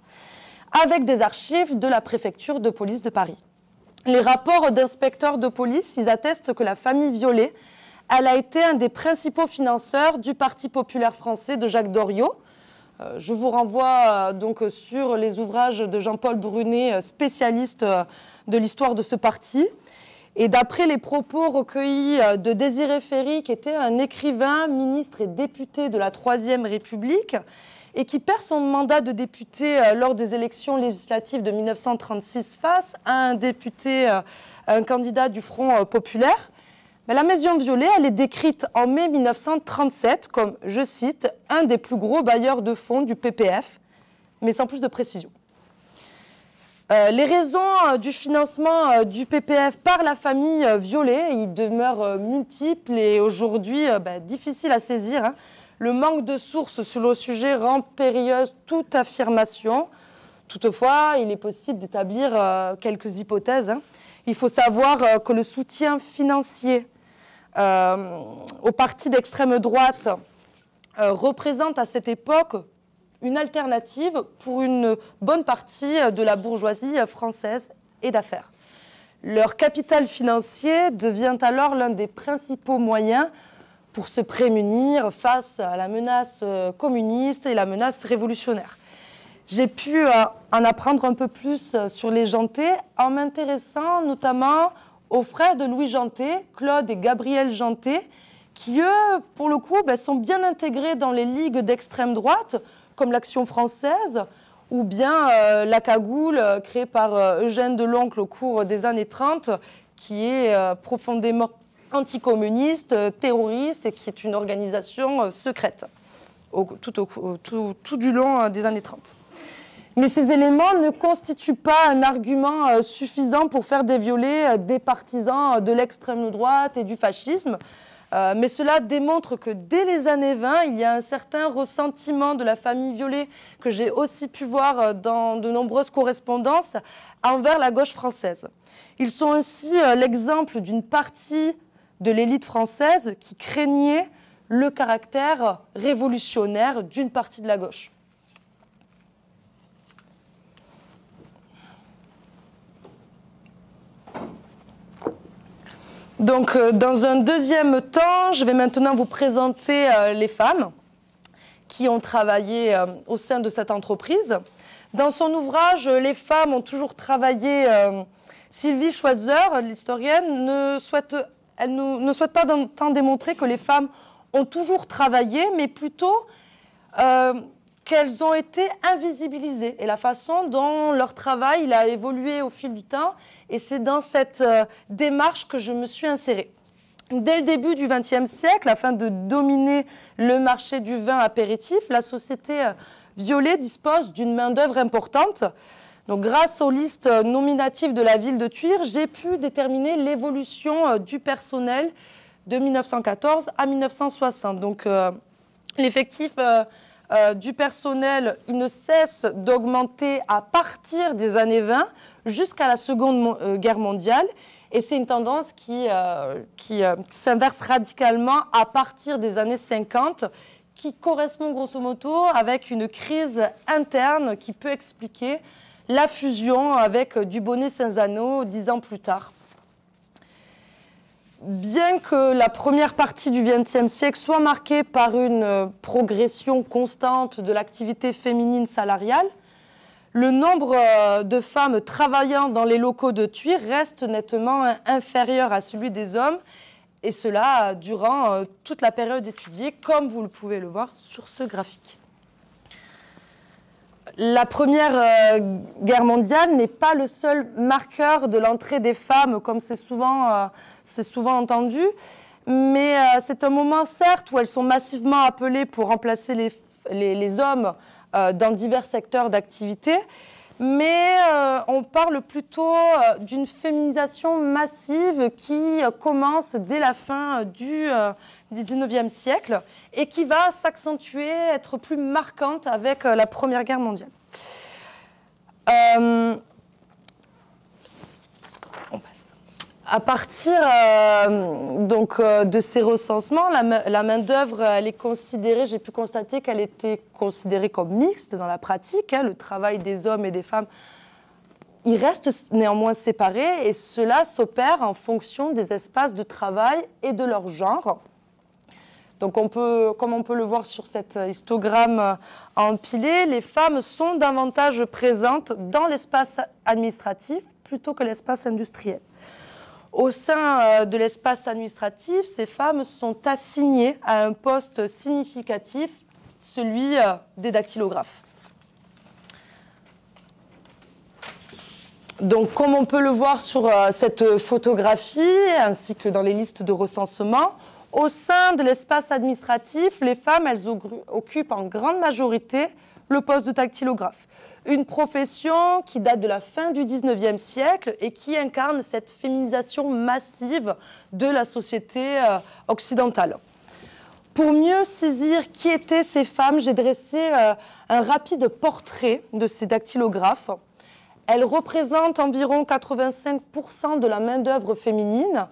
avec des archives de la préfecture de police de Paris. Les rapports d'inspecteurs de police, ils attestent que la famille Violet, elle a été un des principaux financeurs du Parti populaire français de Jacques Doriot. Je vous renvoie donc sur les ouvrages de Jean-Paul Brunet, spécialiste de l'histoire de ce parti. Et d'après les propos recueillis de Désiré Ferry, qui était un écrivain, ministre et député de la Troisième République, et qui perd son mandat de député lors des élections législatives de 1936 face à un député, un candidat du Front populaire, mais la maison Violet, elle est décrite en mai 1937 comme, je cite, un des plus gros bailleurs de fonds du PPF, mais sans plus de précision. Les raisons du financement du PPF par la famille Violet, ils demeurent multiples et aujourd'hui difficiles à saisir. Hein. Le manque de sources sur le sujet rend périlleuse toute affirmation. Toutefois, il est possible d'établir quelques hypothèses. Hein. Il faut savoir que le soutien financier au parti d'extrême droite représente à cette époque une alternative pour une bonne partie de la bourgeoisie française et d'affaires. Leur capital financier devient alors l'un des principaux moyens pour se prémunir face à la menace communiste et la menace révolutionnaire. J'ai pu en apprendre un peu plus sur les Janté en m'intéressant notamment aux frères de Louis Janté, Claude et Gabriel Janté, qui, eux, pour le coup, sont bien intégrés dans les ligues d'extrême droite, comme l'Action française, ou bien la Cagoule, créée par Eugène Deloncle au cours des années 30, qui est profondément anticommuniste, terroriste, et qui est une organisation secrète, tout du long des années 30. Mais ces éléments ne constituent pas un argument suffisant pour faire des Violets des partisans de l'extrême droite et du fascisme. Mais cela démontre que dès les années 20, il y a un certain ressentiment de la famille Violet que j'ai aussi pu voir dans de nombreuses correspondances envers la gauche française. Ils sont ainsi l'exemple d'une partie de l'élite française qui craignait le caractère révolutionnaire d'une partie de la gauche. Donc, dans un deuxième temps, je vais maintenant vous présenter les femmes qui ont travaillé au sein de cette entreprise. Dans son ouvrage « Les femmes ont toujours travaillé », Sylvie Schweitzer, l'historienne, ne souhaite pas tant démontrer que les femmes ont toujours travaillé, mais plutôt qu'elles ont été invisibilisées et la façon dont leur travail il a évolué au fil du temps. Et c'est dans cette démarche que je me suis insérée. Dès le début du XXe siècle, afin de dominer le marché du vin apéritif, la société Violet dispose d'une main-d'œuvre importante. Donc, grâce aux listes nominatives de la ville de Thuir, j'ai pu déterminer l'évolution du personnel de 1914 à 1960. Donc, l'effectif du personnel, il ne cesse d'augmenter à partir des années 20 jusqu'à la Seconde Guerre mondiale. Et c'est une tendance qui s'inverse radicalement à partir des années 50, qui correspond grosso modo avec une crise interne qui peut expliquer la fusion avec Dubonnet-Cinzano 10 ans plus tard. Bien que la première partie du XXe siècle soit marquée par une progression constante de l'activité féminine salariale, le nombre de femmes travaillant dans les locaux de Thuir reste nettement inférieur à celui des hommes, et cela durant toute la période étudiée, comme vous pouvez le voir sur ce graphique. La Première Guerre mondiale n'est pas le seul marqueur de l'entrée des femmes, comme c'est souvent entendu, mais c'est un moment, certes, où elles sont massivement appelées pour remplacer les hommes dans divers secteurs d'activité, mais on parle plutôt d'une féminisation massive qui commence dès la fin du XIXe siècle et qui va s'accentuer, être plus marquante avec la Première Guerre mondiale. À partir de ces recensements, la main-d'œuvre, elle est considérée, j'ai pu constater qu'elle était considérée comme mixte dans la pratique. Le travail des hommes et des femmes, il reste néanmoins séparé et cela s'opère en fonction des espaces de travail et de leur genre. Donc, comme on peut le voir sur cet histogramme empilé, les femmes sont davantage présentes dans l'espace administratif plutôt que l'espace industriel. Au sein de l'espace administratif, ces femmes sont assignées à un poste significatif, celui des dactylographes. Donc, comme on peut le voir sur cette photographie, ainsi que dans les listes de recensement, au sein de l'espace administratif, les femmes, elles occupent en grande majorité le poste de dactylographe. Une profession qui date de la fin du XIXe siècle et qui incarne cette féminisation massive de la société occidentale. Pour mieux saisir qui étaient ces femmes, j'ai dressé un rapide portrait de ces dactylographes. Elles représentent environ 85% de la main-d'œuvre féminine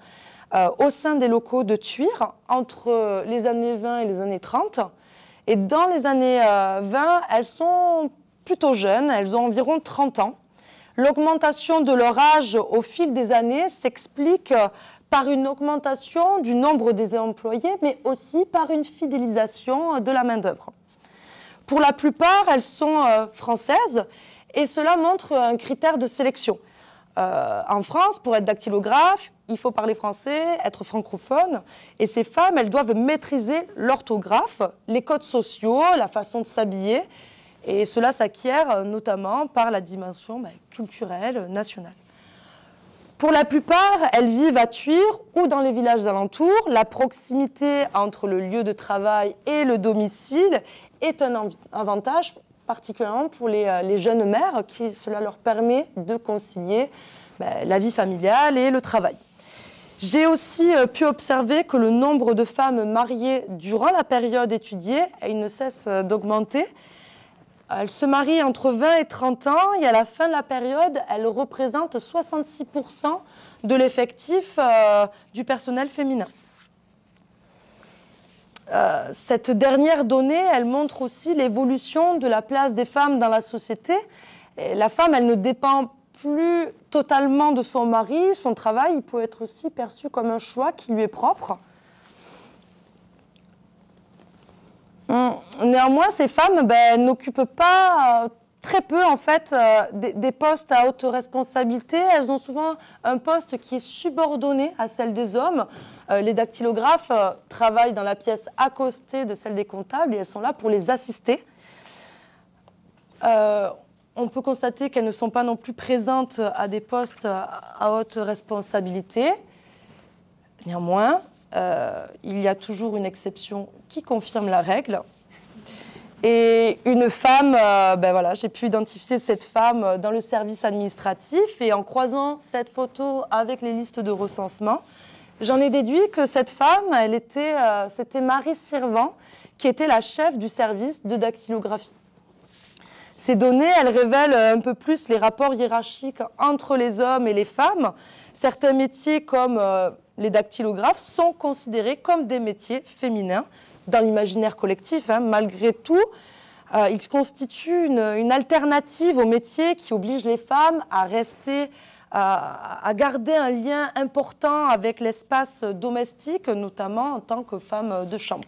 au sein des locaux de Thuir entre les années 20 et les années 30. Et dans les années 20, elles sont plutôt jeunes, elles ont environ 30 ans. L'augmentation de leur âge au fil des années s'explique par une augmentation du nombre des employés, mais aussi par une fidélisation de la main-d'œuvre. Pour la plupart, elles sont françaises et cela montre un critère de sélection. En France, pour être dactylographe, il faut parler français, être francophone. Et ces femmes, elles doivent maîtriser l'orthographe, les codes sociaux, la façon de s'habiller. Et cela s'acquiert notamment par la dimension culturelle, nationale. Pour la plupart, elles vivent à Thuir ou dans les villages alentours. La proximité entre le lieu de travail et le domicile est un avantage, particulièrement pour les jeunes mères, qui cela leur permet de concilier la vie familiale et le travail. J'ai aussi pu observer que le nombre de femmes mariées durant la période étudiée, il ne cesse d'augmenter. Elles se marient entre 20 et 30 ans et à la fin de la période, elles représentent 66% de l'effectif du personnel féminin. Cette dernière donnée, elle montre aussi l'évolution de la place des femmes dans la société. Et la femme, elle ne dépend plus totalement de son mari, son travail, il peut être aussi perçu comme un choix qui lui est propre. Néanmoins, ces femmes n'occupent pas très peu en fait des postes à haute responsabilité. Elles ont souvent un poste qui est subordonné à celle des hommes. Les dactylographes travaillent dans la pièce à côté de celle des comptables et elles sont là pour les assister. On peut constater qu'elles ne sont pas non plus présentes à des postes à haute responsabilité. Néanmoins, il y a toujours une exception qui confirme la règle. Et une femme, voilà, j'ai pu identifier cette femme dans le service administratif et en croisant cette photo avec les listes de recensement, j'en ai déduit que cette femme, c'était Marie Sirvent, qui était la chef du service de dactylographie. Ces données, elles révèlent un peu plus les rapports hiérarchiques entre les hommes et les femmes. Certains métiers comme les dactylographes sont considérés comme des métiers féminins dans l'imaginaire collectif. Malgré tout, ils constituent une alternative aux métiers qui obligent les femmes à rester, à garder un lien important avec l'espace domestique, notamment en tant que femme de chambre.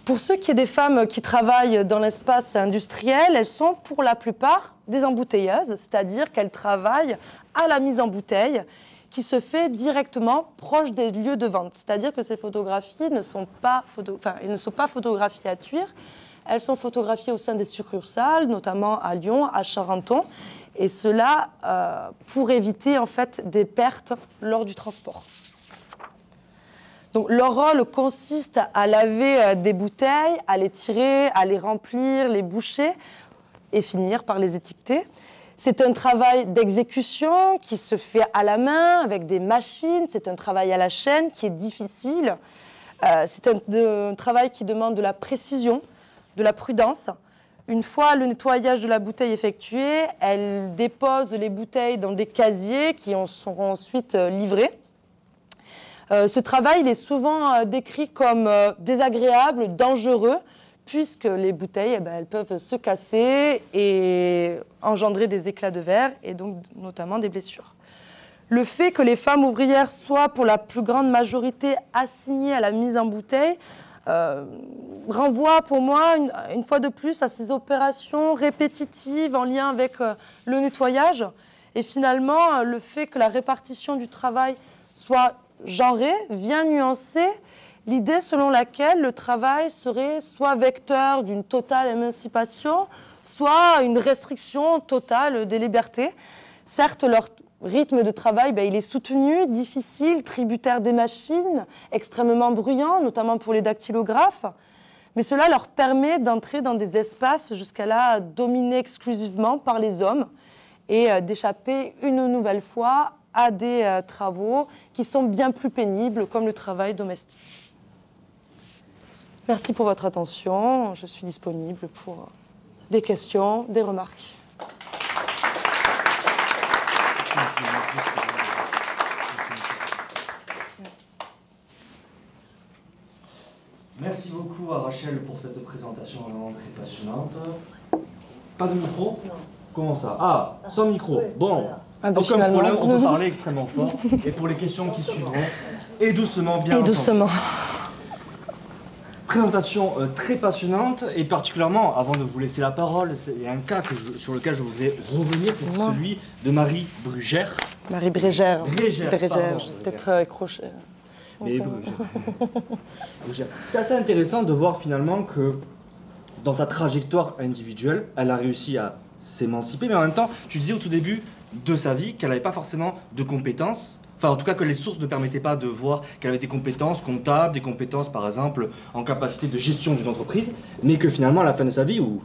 Pour ce qui est des femmes qui travaillent dans l'espace industriel, elles sont pour la plupart des embouteilleuses, c'est-à-dire qu'elles travaillent à la mise en bouteille qui se fait directement proche des lieux de vente. C'est-à-dire que ces photographies ne sont pas photographiées à Thuir, elles sont photographiées au sein des succursales, notamment à Lyon, à Charenton, et cela pour éviter en fait des pertes lors du transport. Donc, leur rôle consiste à laver des bouteilles, à les tirer, à les remplir, les boucher et finir par les étiqueter. C'est un travail d'exécution qui se fait à la main avec des machines. C'est un travail à la chaîne qui est difficile. C'est un travail qui demande de la précision, de la prudence. Une fois le nettoyage de la bouteille effectué, elles déposent les bouteilles dans des casiers qui seront ensuite livrés. Ce travail il est souvent décrit comme désagréable, dangereux, puisque les bouteilles elles peuvent se casser et engendrer des éclats de verre et donc notamment des blessures. Le fait que les femmes ouvrières soient pour la plus grande majorité assignées à la mise en bouteille renvoie pour moi une fois de plus à ces opérations répétitives en lien avec le nettoyage et finalement le fait que la répartition du travail soit genrée vient nuancer l'idée selon laquelle le travail serait soit vecteur d'une totale émancipation, soit une restriction totale des libertés. Certes, leur rythme de travail, il est soutenu, difficile, tributaire des machines, extrêmement bruyant, notamment pour les dactylographes, mais cela leur permet d'entrer dans des espaces jusqu'à là dominés exclusivement par les hommes et d'échapper une nouvelle fois à des travaux qui sont bien plus pénibles, comme le travail domestique. Merci pour votre attention. Je suis disponible pour des questions, des remarques. Merci beaucoup à Rachel pour cette présentation vraiment très passionnante. Pas de micro? Non. Comment ça? Ah, sans micro. Oui, bon. Voilà. Aucun problème, on peut parler extrêmement fort. Et pour les questions qui suivront, et doucement, bien entendu. Doucement. Présentation très passionnante, et particulièrement, avant de vous laisser la parole, il y a un cas sur lequel je voudrais revenir, c'est celui de Marie Brugère. Marie Brégère. Brégère, j'ai peut-être accroché. Mais Brugère. C'est assez intéressant de voir finalement que dans sa trajectoire individuelle, elle a réussi à s'émanciper, mais en même temps, tu disais au tout début de sa vie qu'elle n'avait pas forcément de compétences, enfin en tout cas que les sources ne permettaient pas de voir qu'elle avait des compétences comptables, des compétences par exemple en capacité de gestion d'une entreprise, mais que finalement à la fin de sa vie, ou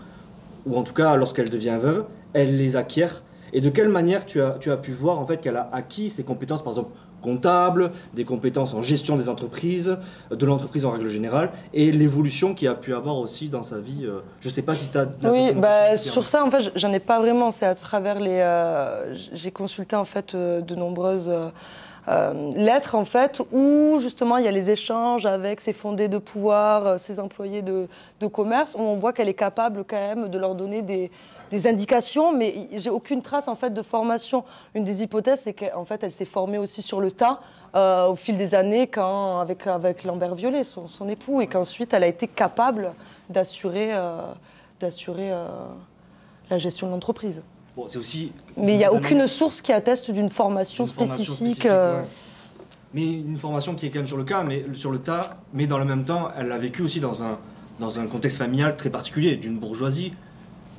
en tout cas lorsqu'elle devient veuve, elle les acquiert. Et de quelle manière tu as pu voir en fait qu'elle a acquis ces compétences par exemple comptables, des compétences en gestion des entreprises, de l'entreprise en règle générale, et l'évolution qu'il a pu avoir aussi dans sa vie. Je ne sais pas si tu as... Oui, sur ça, en fait, j'en ai pas vraiment. C'est à travers les... j'ai consulté, en fait, de nombreuses lettres, en fait, où, justement, il y a les échanges avec ses fondés de pouvoir, ses employés de commerce, où on voit qu'elle est capable, quand même, de leur donner des indications, mais j'ai aucune trace en fait de formation. Une des hypothèses, c'est qu'en fait, elle s'est formée aussi sur le tas au fil des années avec Lambert Violet, son époux, et qu'ensuite elle a été capable d'assurer la gestion de l'entreprise. Bon, c'est aussi. Mais il n'y a aucune source qui atteste d'une formation spécifique. Ouais. Mais une formation qui est quand même sur le tas, mais dans le même temps, elle l'a vécu aussi dans un contexte familial très particulier, d'une bourgeoisie.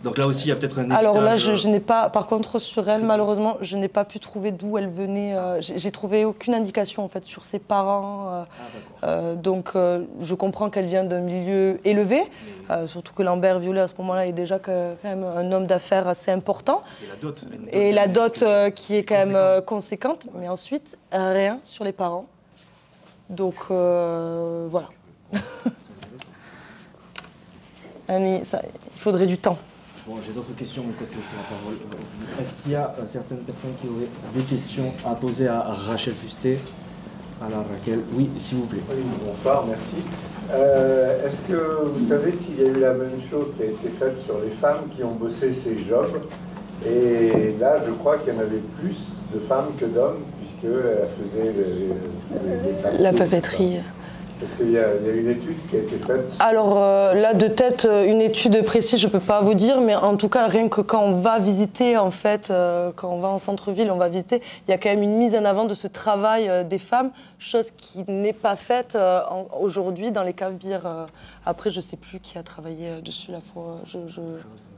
Donc là aussi, il y a peut-être un héritage... Alors là, je n'ai pas... Par contre, sur elle, malheureusement, je n'ai pas pu trouver d'où elle venait. J'ai trouvé aucune indication, en fait, sur ses parents. Donc, je comprends qu'elle vient d'un milieu élevé, surtout que Lambert Violet, à ce moment-là, est déjà quand même un homme d'affaires assez important. Et la dot qui est quand même conséquente. Mais ensuite, rien sur les parents. Donc, voilà. Mais ça, il faudrait du temps. Bon, j'ai d'autres questions, mais peut-être que c'est la parole. Est-ce qu'il y a certaines personnes qui auraient des questions à poser à Rachel Fusté? Alors, Raquel, oui, s'il vous plaît. Oui, bonsoir, merci. Est-ce que vous savez s'il y a eu la même chose qui a été faite sur les femmes qui ont bossé ces jobs? Et là, je crois qu'il y en avait plus de femmes que d'hommes, puisqu'elles faisaient la papeterie. Est-ce qu'il y a une étude qui a été faite? Alors là, de tête, une étude précise, je ne peux pas vous dire, mais en tout cas, rien que quand on va visiter, en fait, quand on va en centre-ville, on va visiter, il y a quand même une mise en avant de ce travail des femmes, chose qui n'est pas faite aujourd'hui dans les caves bières. Après, je ne sais plus qui a travaillé dessus là pour... Là,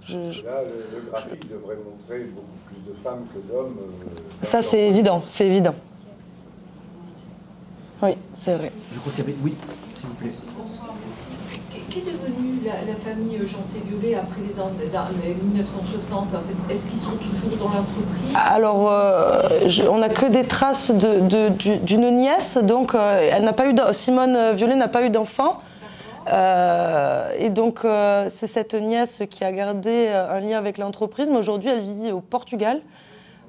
le graphique devrait montrer beaucoup plus de femmes que d'hommes. Ça, c'est évident, c'est évident. Oui, c'est vrai. Je crois qu'il y avait... Oui, s'il vous plaît. Bonsoir, merci. Qu'est devenue la famille Jeantet-Violet après les 1960 en fait? Est-ce qu'ils sont toujours dans l'entreprise? Alors, on n'a que des traces d'une nièce, donc elle n'a pas eu Simone Violet n'a pas eu d'enfant. Et donc, c'est cette nièce qui a gardé un lien avec l'entreprise, mais aujourd'hui, elle vit au Portugal.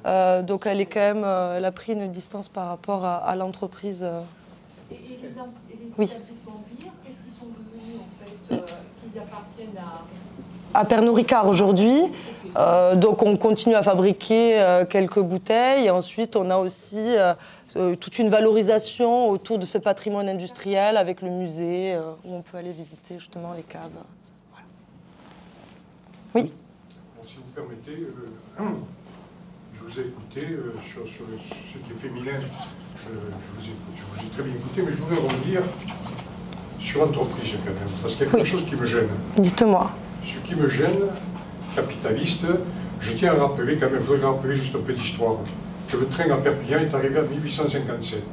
Donc, elle est quand même, elle a pris une distance par rapport à l'entreprise. Et les oui. établissements bières, qu'est-ce qu'ils sont devenus en fait, qu'ils appartiennent à Pernod Ricard aujourd'hui. Okay. Donc, on continue à fabriquer quelques bouteilles. Et ensuite, on a aussi toute une valorisation autour de ce patrimoine industriel avec le musée où on peut aller visiter justement les caves. Voilà. Oui. Bon, si vous permettez, je vous ai écouté sur ce qui est féminin. Je vous ai très bien écouté, mais je voudrais revenir sur l'entreprise quand même, parce qu'il y a quelque chose qui me gêne. Dites-moi. Ce qui me gêne, capitaliste, je tiens à rappeler quand même, je voudrais rappeler juste un peu d'histoire, que le train à Perpignan est arrivé en 1857.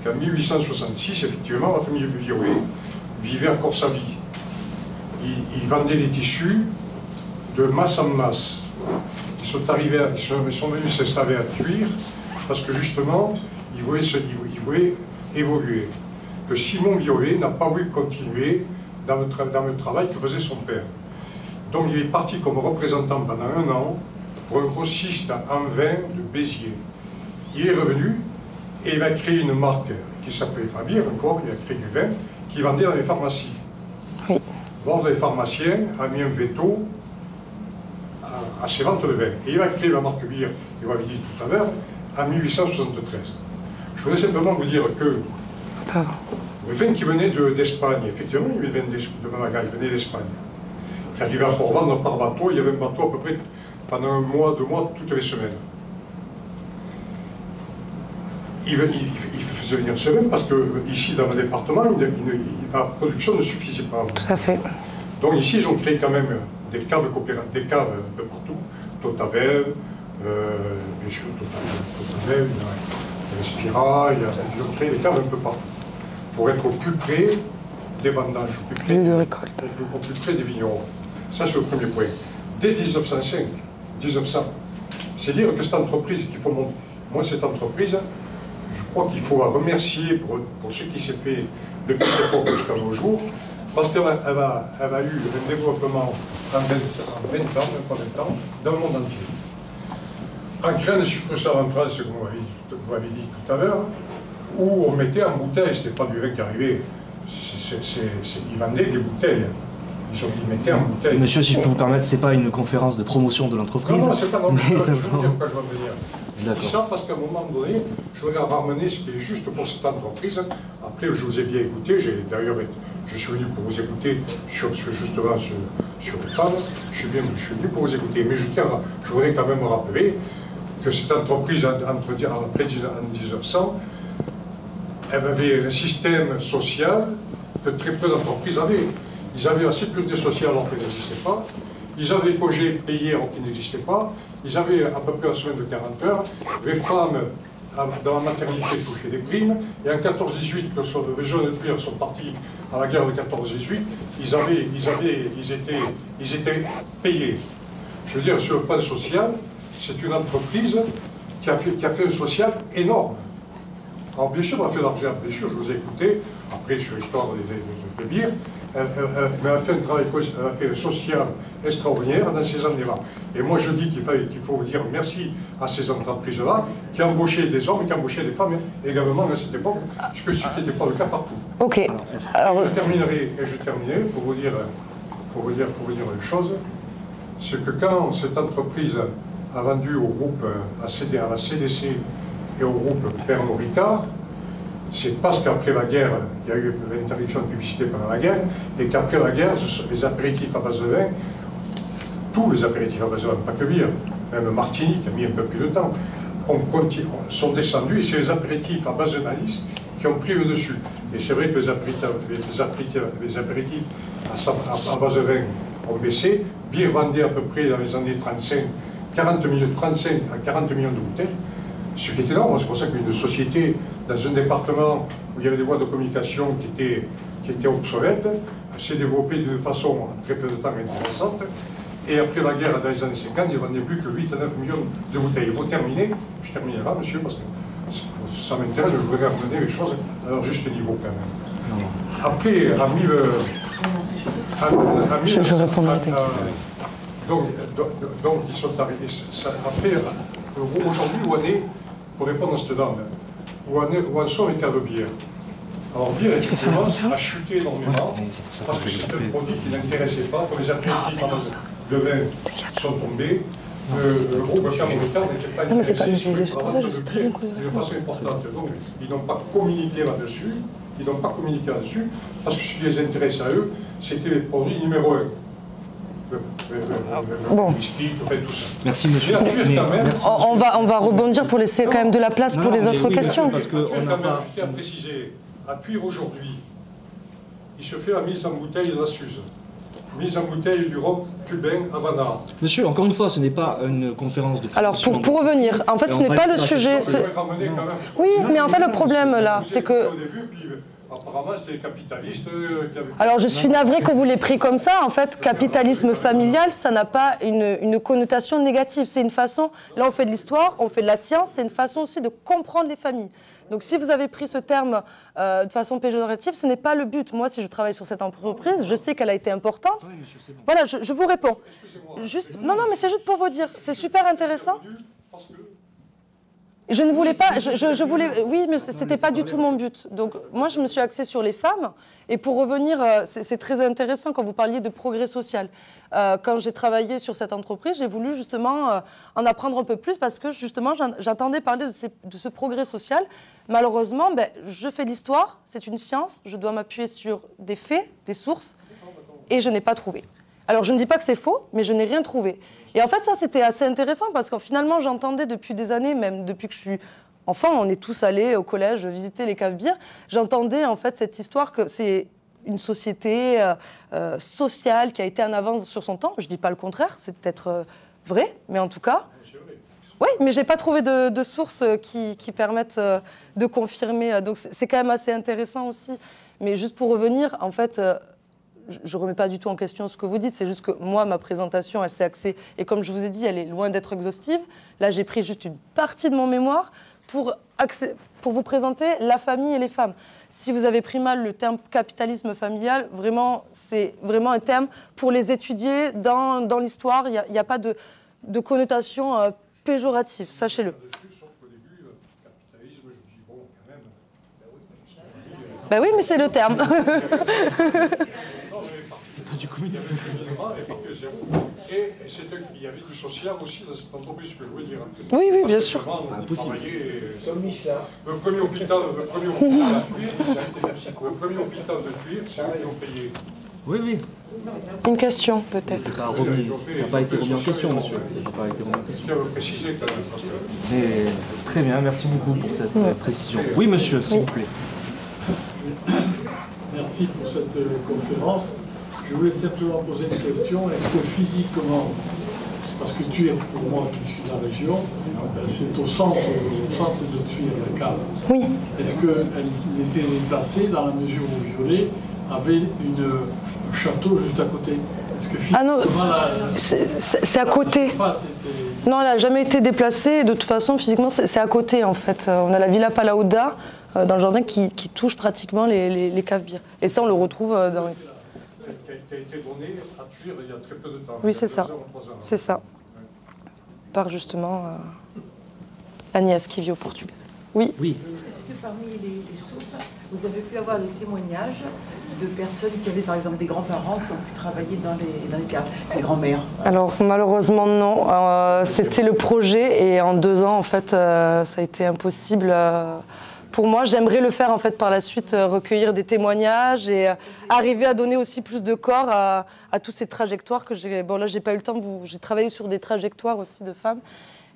Qu'en 1866, effectivement, la famille Violet vivait encore sa vie. Ils vendaient des tissus de masse en masse. Ils sont venus s'installer à Thuir parce que justement, ils voulaient évoluer. Que Simon Violet n'a pas voulu continuer dans le travail que faisait son père. Donc il est parti comme représentant pendant 1 an pour un grossiste en vin de Béziers. Il est revenu et il a créé une marque qui s'appelait Fabir, encore, il a créé du vin, qui vendait dans les pharmacies. Oui. L'ordre des pharmaciens a mis un veto à ses ventes de vin. Et il a créé la marque bière, il vous l'avez dit tout à l'heure, en 1873. Je voudrais simplement vous dire que le vin qui venait d'Espagne, effectivement, il venait de Malaga, il venait d'Espagne, qui arrivait à Port-Vendre par bateau, il y avait un bateau à peu près pendant 1 mois, 2 mois, toutes les semaines. Il faisait venir ce vin parce que ici, dans le département, la production ne suffisait pas. Tout à fait. Donc ici, ils ont créé quand même des caves coopératives, des caves un peu partout, Totavel, bien sûr, Totavel, Respira, ils ont créé des caves un peu partout, pour être au plus près des vendanges, au plus près, au plus près des vignerons. Ça, c'est le premier point. Dès 1905, 1900, c'est dire que cette entreprise qu'il faut monter. Moi, cette entreprise, je crois qu'il faut la remercier pour ce qui s'est fait depuis cette époque jusqu'à nos jours, parce qu'elle a eu un développement en 20 ans, même pas 20 ans, dans le monde entier. En créant des sucres salés en France, comme vous l'avez dit tout à l'heure, où on mettait en bouteille, ce n'était pas du vin qui arrivait, ils vendaient des bouteilles. ils mettaient en bouteille. Monsieur, si je peux vous permettre, c'est pas une conférence de promotion de l'entreprise. Non, c'est pas normal. Mais Je ça veux dire pourquoi je vais en venir. Je dis ça parce qu'à un moment donné, je voudrais ramener ce qui est juste pour cette entreprise. Après, je vous ai bien écouté. D'ailleurs, je suis venu pour vous écouter justement sur les femmes. Je suis venu pour vous écouter. Mais je voudrais quand même rappeler que cette entreprise, après 1900, elle avait un système social que très peu d'entreprises avaient. Ils avaient la sécurité sociale alors qu'elle n'existait pas. Ils avaient des congés payés alors qu'ils n'existaient pas. Ils avaient à peu près une semaine de 40 heures. Les femmes, dans la maternité, touchaient des primes. Et en 14-18, lorsque les jeunes cuirs sont partis à la guerre de 14-18, ils étaient payés. Je veux dire, sur le plan social, c'est une entreprise qui a fait un social énorme. Alors bien sûr, on a fait de l'argent, bien sûr, je vous ai écouté, après sur l'histoire des bières, mais elle a fait un travail, elle a fait un social extraordinaire dans ces années-là. Et moi je dis qu'il faut dire merci à ces entreprises-là, qui embauchaient des hommes et qui embauchaient des femmes également à cette époque, puisque ce qui n'était pas le cas partout. Ok. Alors... Je terminerai pour vous dire une chose, c'est que quand cette entreprise a vendu au groupe, à la CDC et au groupe Pernod Ricard, c'est parce qu'après la guerre, il y a eu l'interdiction de publicité pendant la guerre, et qu'après la guerre, les apéritifs à base de vin, tous les apéritifs à base de vin, pas que bière, même Martini, qui a mis un peu plus de temps, sont descendus, et c'est les apéritifs à base de malice qui ont pris le dessus. Et c'est vrai que les apéritifs à base de vin ont baissé. Bière vendait à peu près dans les années 35 à 40 millions de bouteilles, ce qui est énorme. C'est pour ça qu'une société, dans un département où il y avait des voies de communication qui étaient obsolètes, s'est développée d'une façon en très peu de temps intéressante. Et après la guerre, dans les années 50, il ne vendait plus que 8 à 9 millions de bouteilles. Pour terminer, je terminerai là, monsieur, parce que ça m'intéresse, je voudrais ramener les choses à leur juste niveau quand même. Après, je répondrai. Donc, ils sont arrivés. Après, aujourd'hui, où on est, pour répondre à cette dame, où en sont les cas de bière? Alors, bière, effectivement, a chuté énormément, parce que c'est un produit qui n'intéressait pas, comme les apéritifs de vin sont tombés. Le groupe Pernod Ricard n'était pas intéressé de façon importante. Donc, ils n'ont pas communiqué là-dessus. Parce que ce qui les intéresse à eux, c'était les produits numéro 1. Bon. Merci monsieur. On va rebondir pour laisser quand même de la place pour les autres questions. Parce que on a pas... Je tiens à préciser, à Tuire aujourd'hui, il se fait la mise en bouteille de la Suze. Mise en bouteille du rhum cubain Havana. Monsieur, encore une fois, ce n'est pas une conférence de promotion. Alors, pour revenir, en fait, ce n'est pas le sujet... Oui, mais en fait, le problème, là, c'est que... Apparemment, c'était les capitalistes qui avaient... Alors, je suis navrée que vous l'ayez pris comme ça. En fait, capitalisme familial, ça n'a pas une connotation négative. C'est une façon... Là, on fait de l'histoire, on fait de la science. C'est une façon aussi de comprendre les familles. Donc, si vous avez pris ce terme de façon péjorative, ce n'est pas le but. Moi, si je travaille sur cette entreprise, je sais qu'elle a été importante. Oui, monsieur, c'est bon. Voilà, je vous réponds. Juste... Non, mais c'est juste pour vous dire. C'est super intéressant. Je ne voulais pas, je voulais, oui, mais c'était pas du tout mon but. Donc moi, je me suis axée sur les femmes. Et pour revenir, c'est très intéressant quand vous parliez de progrès social. Quand j'ai travaillé sur cette entreprise, j'ai voulu justement en apprendre un peu plus parce que justement, j'entendais parler de ce progrès social. Malheureusement, je fais de l'histoire, c'est une science, je dois m'appuyer sur des faits, des sources, et je n'ai pas trouvé. Alors je ne dis pas que c'est faux, mais je n'ai rien trouvé. Et en fait, ça, c'était assez intéressant parce que finalement, j'entendais depuis des années, même depuis que je suis enfant, on est tous allés au collège visiter les caves bières, j'entendais en fait cette histoire que c'est une société sociale qui a été en avance sur son temps. Je ne dis pas le contraire, c'est peut-être vrai, mais en tout cas... Oui, mais je n'ai pas trouvé de sources qui permettent de confirmer. Donc c'est quand même assez intéressant aussi. Mais juste pour revenir, en fait... je ne remets pas du tout en question ce que vous dites, c'est juste que moi, ma présentation, elle s'est axée, et comme je vous ai dit, elle est loin d'être exhaustive. Là, j'ai pris juste une partie de mon mémoire pour vous présenter la famille et les femmes. Si vous avez pris mal le terme capitalisme familial, vraiment, c'est vraiment un terme pour les étudier dans l'histoire. Il n'y a pas de connotation péjorative, sachez-le. Ben oui, mais c'est le terme. du comité. Et il y avait du social aussi dans cette entreprise, ce que je veux dire. Oui, oui, bien sûr. Pas impossible. Comme Michelin. Le premier hôpital de Tuire, c'est eux qui ont payé. Oui, oui. Une question, peut-être. Ça n'a pas été remis en question, monsieur. Ça n'a pas été remis en question. Je tiens à le préciser quand même, parce que... Mais, très bien, merci beaucoup pour cette précision. Oui, monsieur, s'il vous plaît. Merci pour cette conférence. Je voulais simplement poser une question. Est-ce que physiquement, parce que Tuire, pour moi qui suis de la région, c'est au centre de Tuire, la cave. Oui. Est-ce qu'elle était déplacée dans la mesure où Violet avait un château juste à côté? Est-ce que Ah non, physiquement, c'est à côté. Non, elle n'a jamais été déplacée. De toute façon, physiquement, c'est à côté, en fait. On a la Villa Palauda dans le jardin qui touche pratiquement les caves bières. Et ça, on le retrouve dans... Qui a été donné à Tuire il y a très peu de temps. Oui, c'est ça. C'est ça. Par justement Agnès qui vit au Portugal. Oui. Oui. Est-ce que parmi les sources, vous avez pu avoir le témoignage de personnes qui avaient par exemple des grands-parents qui ont pu travailler dans les caves, les grands-mères? Alors malheureusement non, c'était le projet et en 2 ans en fait ça a été impossible pour moi. J'aimerais le faire en fait par la suite, recueillir des témoignages et arriver à donner aussi plus de corps à toutes ces trajectoires que j'ai. Bon là j'ai pas eu le temps, j'ai travaillé sur des trajectoires aussi de femmes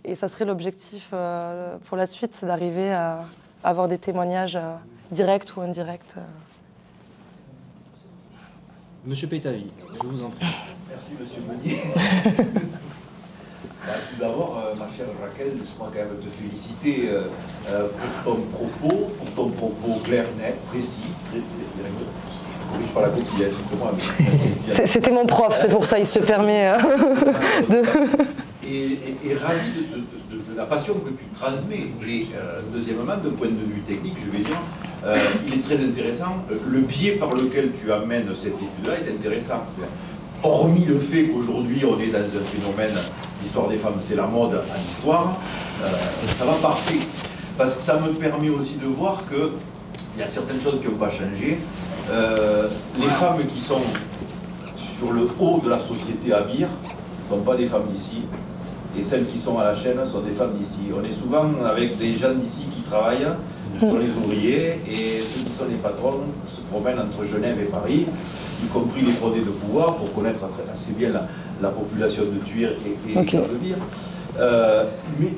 et ça serait l'objectif pour la suite, c'est d'arriver à avoir des témoignages directs ou indirects. Monsieur Pétavy, je vous en prie. Merci, monsieur Meunier. Tout d'abord, ma chère Raquel, laisse-moi quand même te féliciter pour ton propos clair, net, précis, très corrige pas la coquille, c'est moi. C'était mon prof, c'est pour ça il se permet de... Et ravi de la passion que tu transmets. Et deuxièmement, d'un point de vue technique, je vais dire, il est très intéressant. Le biais par lequel tu amènes cette étude-là est intéressant. Hormis le fait qu'aujourd'hui on est dans un phénomène, l'histoire des femmes c'est la mode en histoire, ça va parfait. Parce que ça me permet aussi de voir qu'il y a certaines choses qui n'ont pas changé. Les femmes qui sont sur le haut de la société à Bire ne sont pas des femmes d'ici. Et celles qui sont à la chaîne sont des femmes d'ici. On est souvent avec des gens d'ici qui travaillent, sont les ouvriers, et ceux qui sont les patrons se promènent entre Genève et Paris, y compris les fraudés de pouvoir, pour connaître assez bien la population de Tuire et de Bire.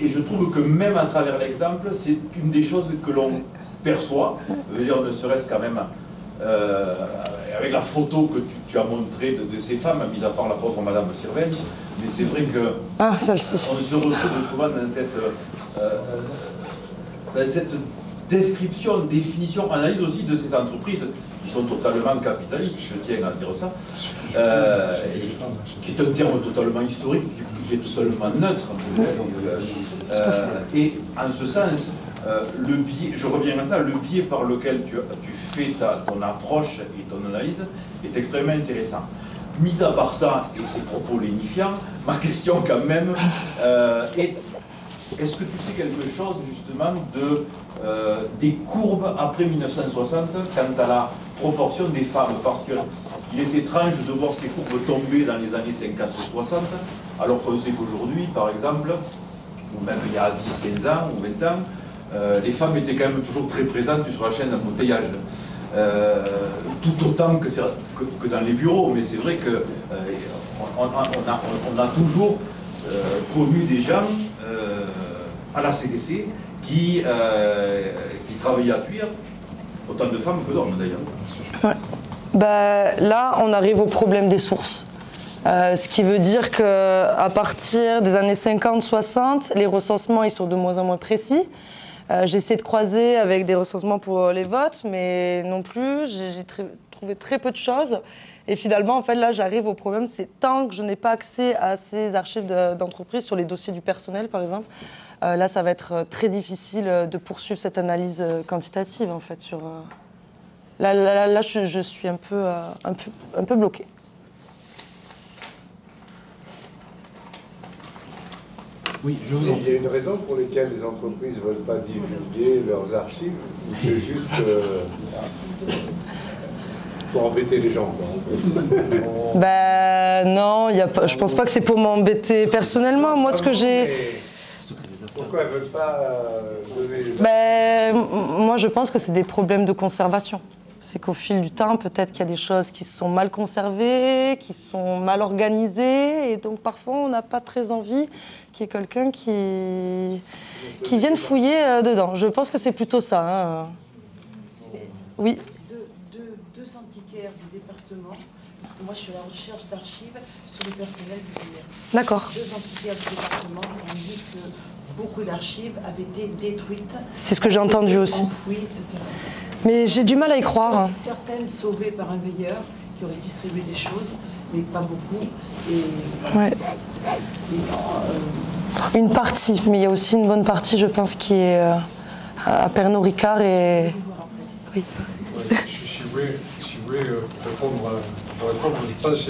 Et je trouve que même à travers l'exemple, c'est une des choses que l'on perçoit, je veux dire, ne serait-ce quand même avec la photo que tu as montrée de ces femmes, mis à part la pauvre Madame Sirven, mais c'est vrai que on se retrouve souvent dans cette description, définition, analyse aussi de ces entreprises qui sont totalement capitalistes, je tiens à dire ça, qui est un terme totalement historique, qui est totalement neutre. Et en ce sens, le biais, je reviens à ça, le biais par lequel tu fais ton approche et ton analyse est extrêmement intéressant. Mis à part ça et ces propos lénifiants, ma question quand même est, est-ce que tu sais quelque chose justement des courbes après 1960 quant à la proportion des femmes? Parce qu'il est étrange de voir ces courbes tomber dans les années 50-60, alors qu'on sait qu'aujourd'hui, par exemple, ou même il y a 10, 15 ans ou 20 ans, les femmes étaient quand même toujours très présentes sur la chaîne d'embouteillage. Tout autant que dans les bureaux, mais c'est vrai que on a toujours connu des gens à la CDC qui travaillaient à Tuire, autant de femmes que d'hommes d'ailleurs. Ouais. Bah, là, on arrive au problème des sources. Ce qui veut dire qu'à partir des années 50-60, les recensements ils sont de moins en moins précis. J'essaie de croiser avec des recensements pour les votes, mais non plus, j'ai trouvé très peu de choses. Et finalement, en fait, là, j'arrive au problème, c'est tant que je n'ai pas accès à ces archives d'entreprise sur les dossiers du personnel, par exemple, là, ça va être très difficile de poursuivre cette analyse quantitative, en fait. Là, je suis un peu bloquée. Oui, je vous en prie. Il y a une raison pour laquelle les entreprises ne veulent pas divulguer leurs archives, ou c'est juste pour embêter les gens. Ben non, y a pas, je pense pas que c'est pour m'embêter personnellement. Moi, ce que j'ai... Pourquoi elles ne veulent pas donner les Moi, je pense que c'est des problèmes de conservation. C'est qu'au fil du temps, peut-être qu'il y a des choses qui sont mal conservées, qui sont mal organisées, et donc parfois, on n'a pas très envie qu'il y ait quelqu'un qui vienne fouiller dedans. Je pense que c'est plutôt ça. Hein. Oui. Deux antiquaires du département, parce que moi je suis à la recherche d'archives sur le personnel du DR. D'accord. Deux antiquaires du département ont dit que beaucoup d'archives avaient été détruites. C'est ce que j'ai entendu aussi. Enfouies, etc. Mais j'ai du mal à y croire. Certaines sauvées par un veilleur qui aurait distribué des choses, mais pas beaucoup. Et, ouais. Une partie, mais il y a aussi une bonne partie, je pense, qui est à Pernod Ricard et... Oui. Ouais, si vous voulez répondre, je pense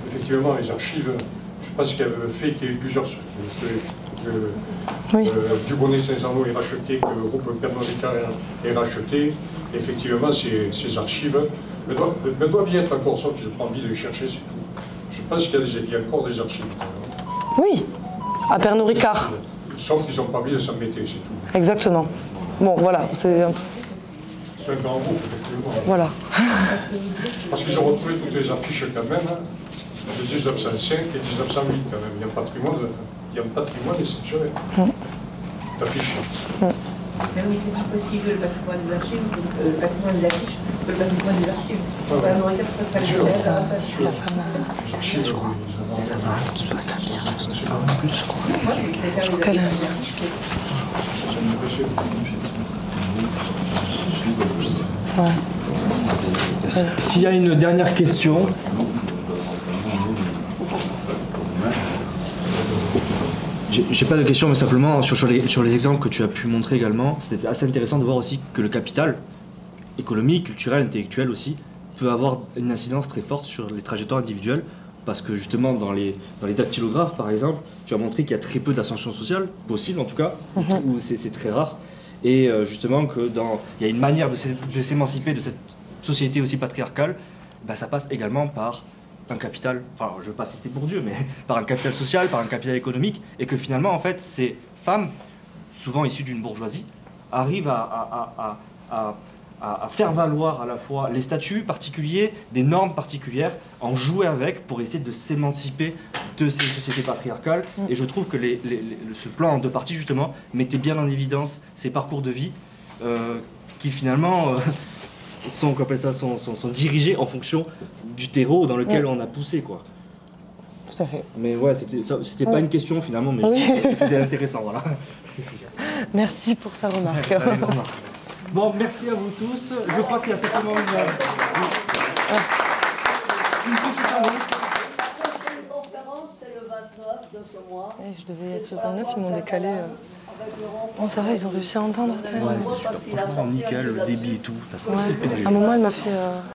effectivement les archives, je pense qu'il y avait fait qu'il y a eu plusieurs choses. Oui. Dubonnet Saint-Zano est racheté, que le groupe Pernod Ricard est racheté. Effectivement, ces archives ne doivent y être encore sorties, je prends envie de les chercher, c'est tout. Je pense qu'il y a encore des archives. Oui, à Pernod Ricard. Sauf qu'ils n'ont pas envie de s'en mettre, c'est tout. Exactement. Bon, voilà, c'est un grand groupe, effectivement. Voilà. Parce qu'ils ont retrouvé toutes les affiches quand même, de 1905 et 1908 quand même. Il y a un patrimoine exceptionnel d'affiches. Mais oui, c'est tout possible, le patrimoine des archives, le patrimoine des affiches, le patrimoine des archives. Ouais. Ça c'est la femme, je crois. C'est la femme qui bosse à Pierre, je sais pas en plus, je crois. Je crois qu'elle a... Ouais. S'il y a une dernière question. J'ai pas de question, mais simplement sur les exemples que tu as pu montrer également, c'était assez intéressant de voir aussi que le capital économique, culturel, intellectuel aussi, peut avoir une incidence très forte sur les trajectoires individuelles, parce que justement dans les dactylographes par exemple, tu as montré qu'il y a très peu d'ascension sociale, possible en tout cas, ou c'est très rare, et justement qu'il y a une manière de s'émanciper de cette société aussi patriarcale, bah, ça passe également par un capital, enfin je ne veux pas citer Bourdieu, mais par un capital social, par un capital économique, et que finalement en fait ces femmes, souvent issues d'une bourgeoisie, arrivent à faire valoir à la fois les statuts particuliers, des normes particulières, en jouer avec pour essayer de s'émanciper de ces sociétés patriarcales. Et je trouve que ce plan en deux parties justement mettait bien en évidence ces parcours de vie qui finalement sont dirigés en fonction du terreau dans lequel on a poussé, quoi. Tout à fait. Mais ouais, c'était pas une question finalement, mais c'était intéressant, voilà. Merci pour ta remarque. Bon, merci à vous tous. Je crois qu'il y a certainement une petite annonce. La conférence, c'est le 29 de ce mois. Et je devais être le 29, ils m'ont décalé. Bon, ça va, ils ont réussi à entendre. Ouais, c'était super. Franchement, nickel, le débit et tout. Ouais. À un moment, il m'a fait...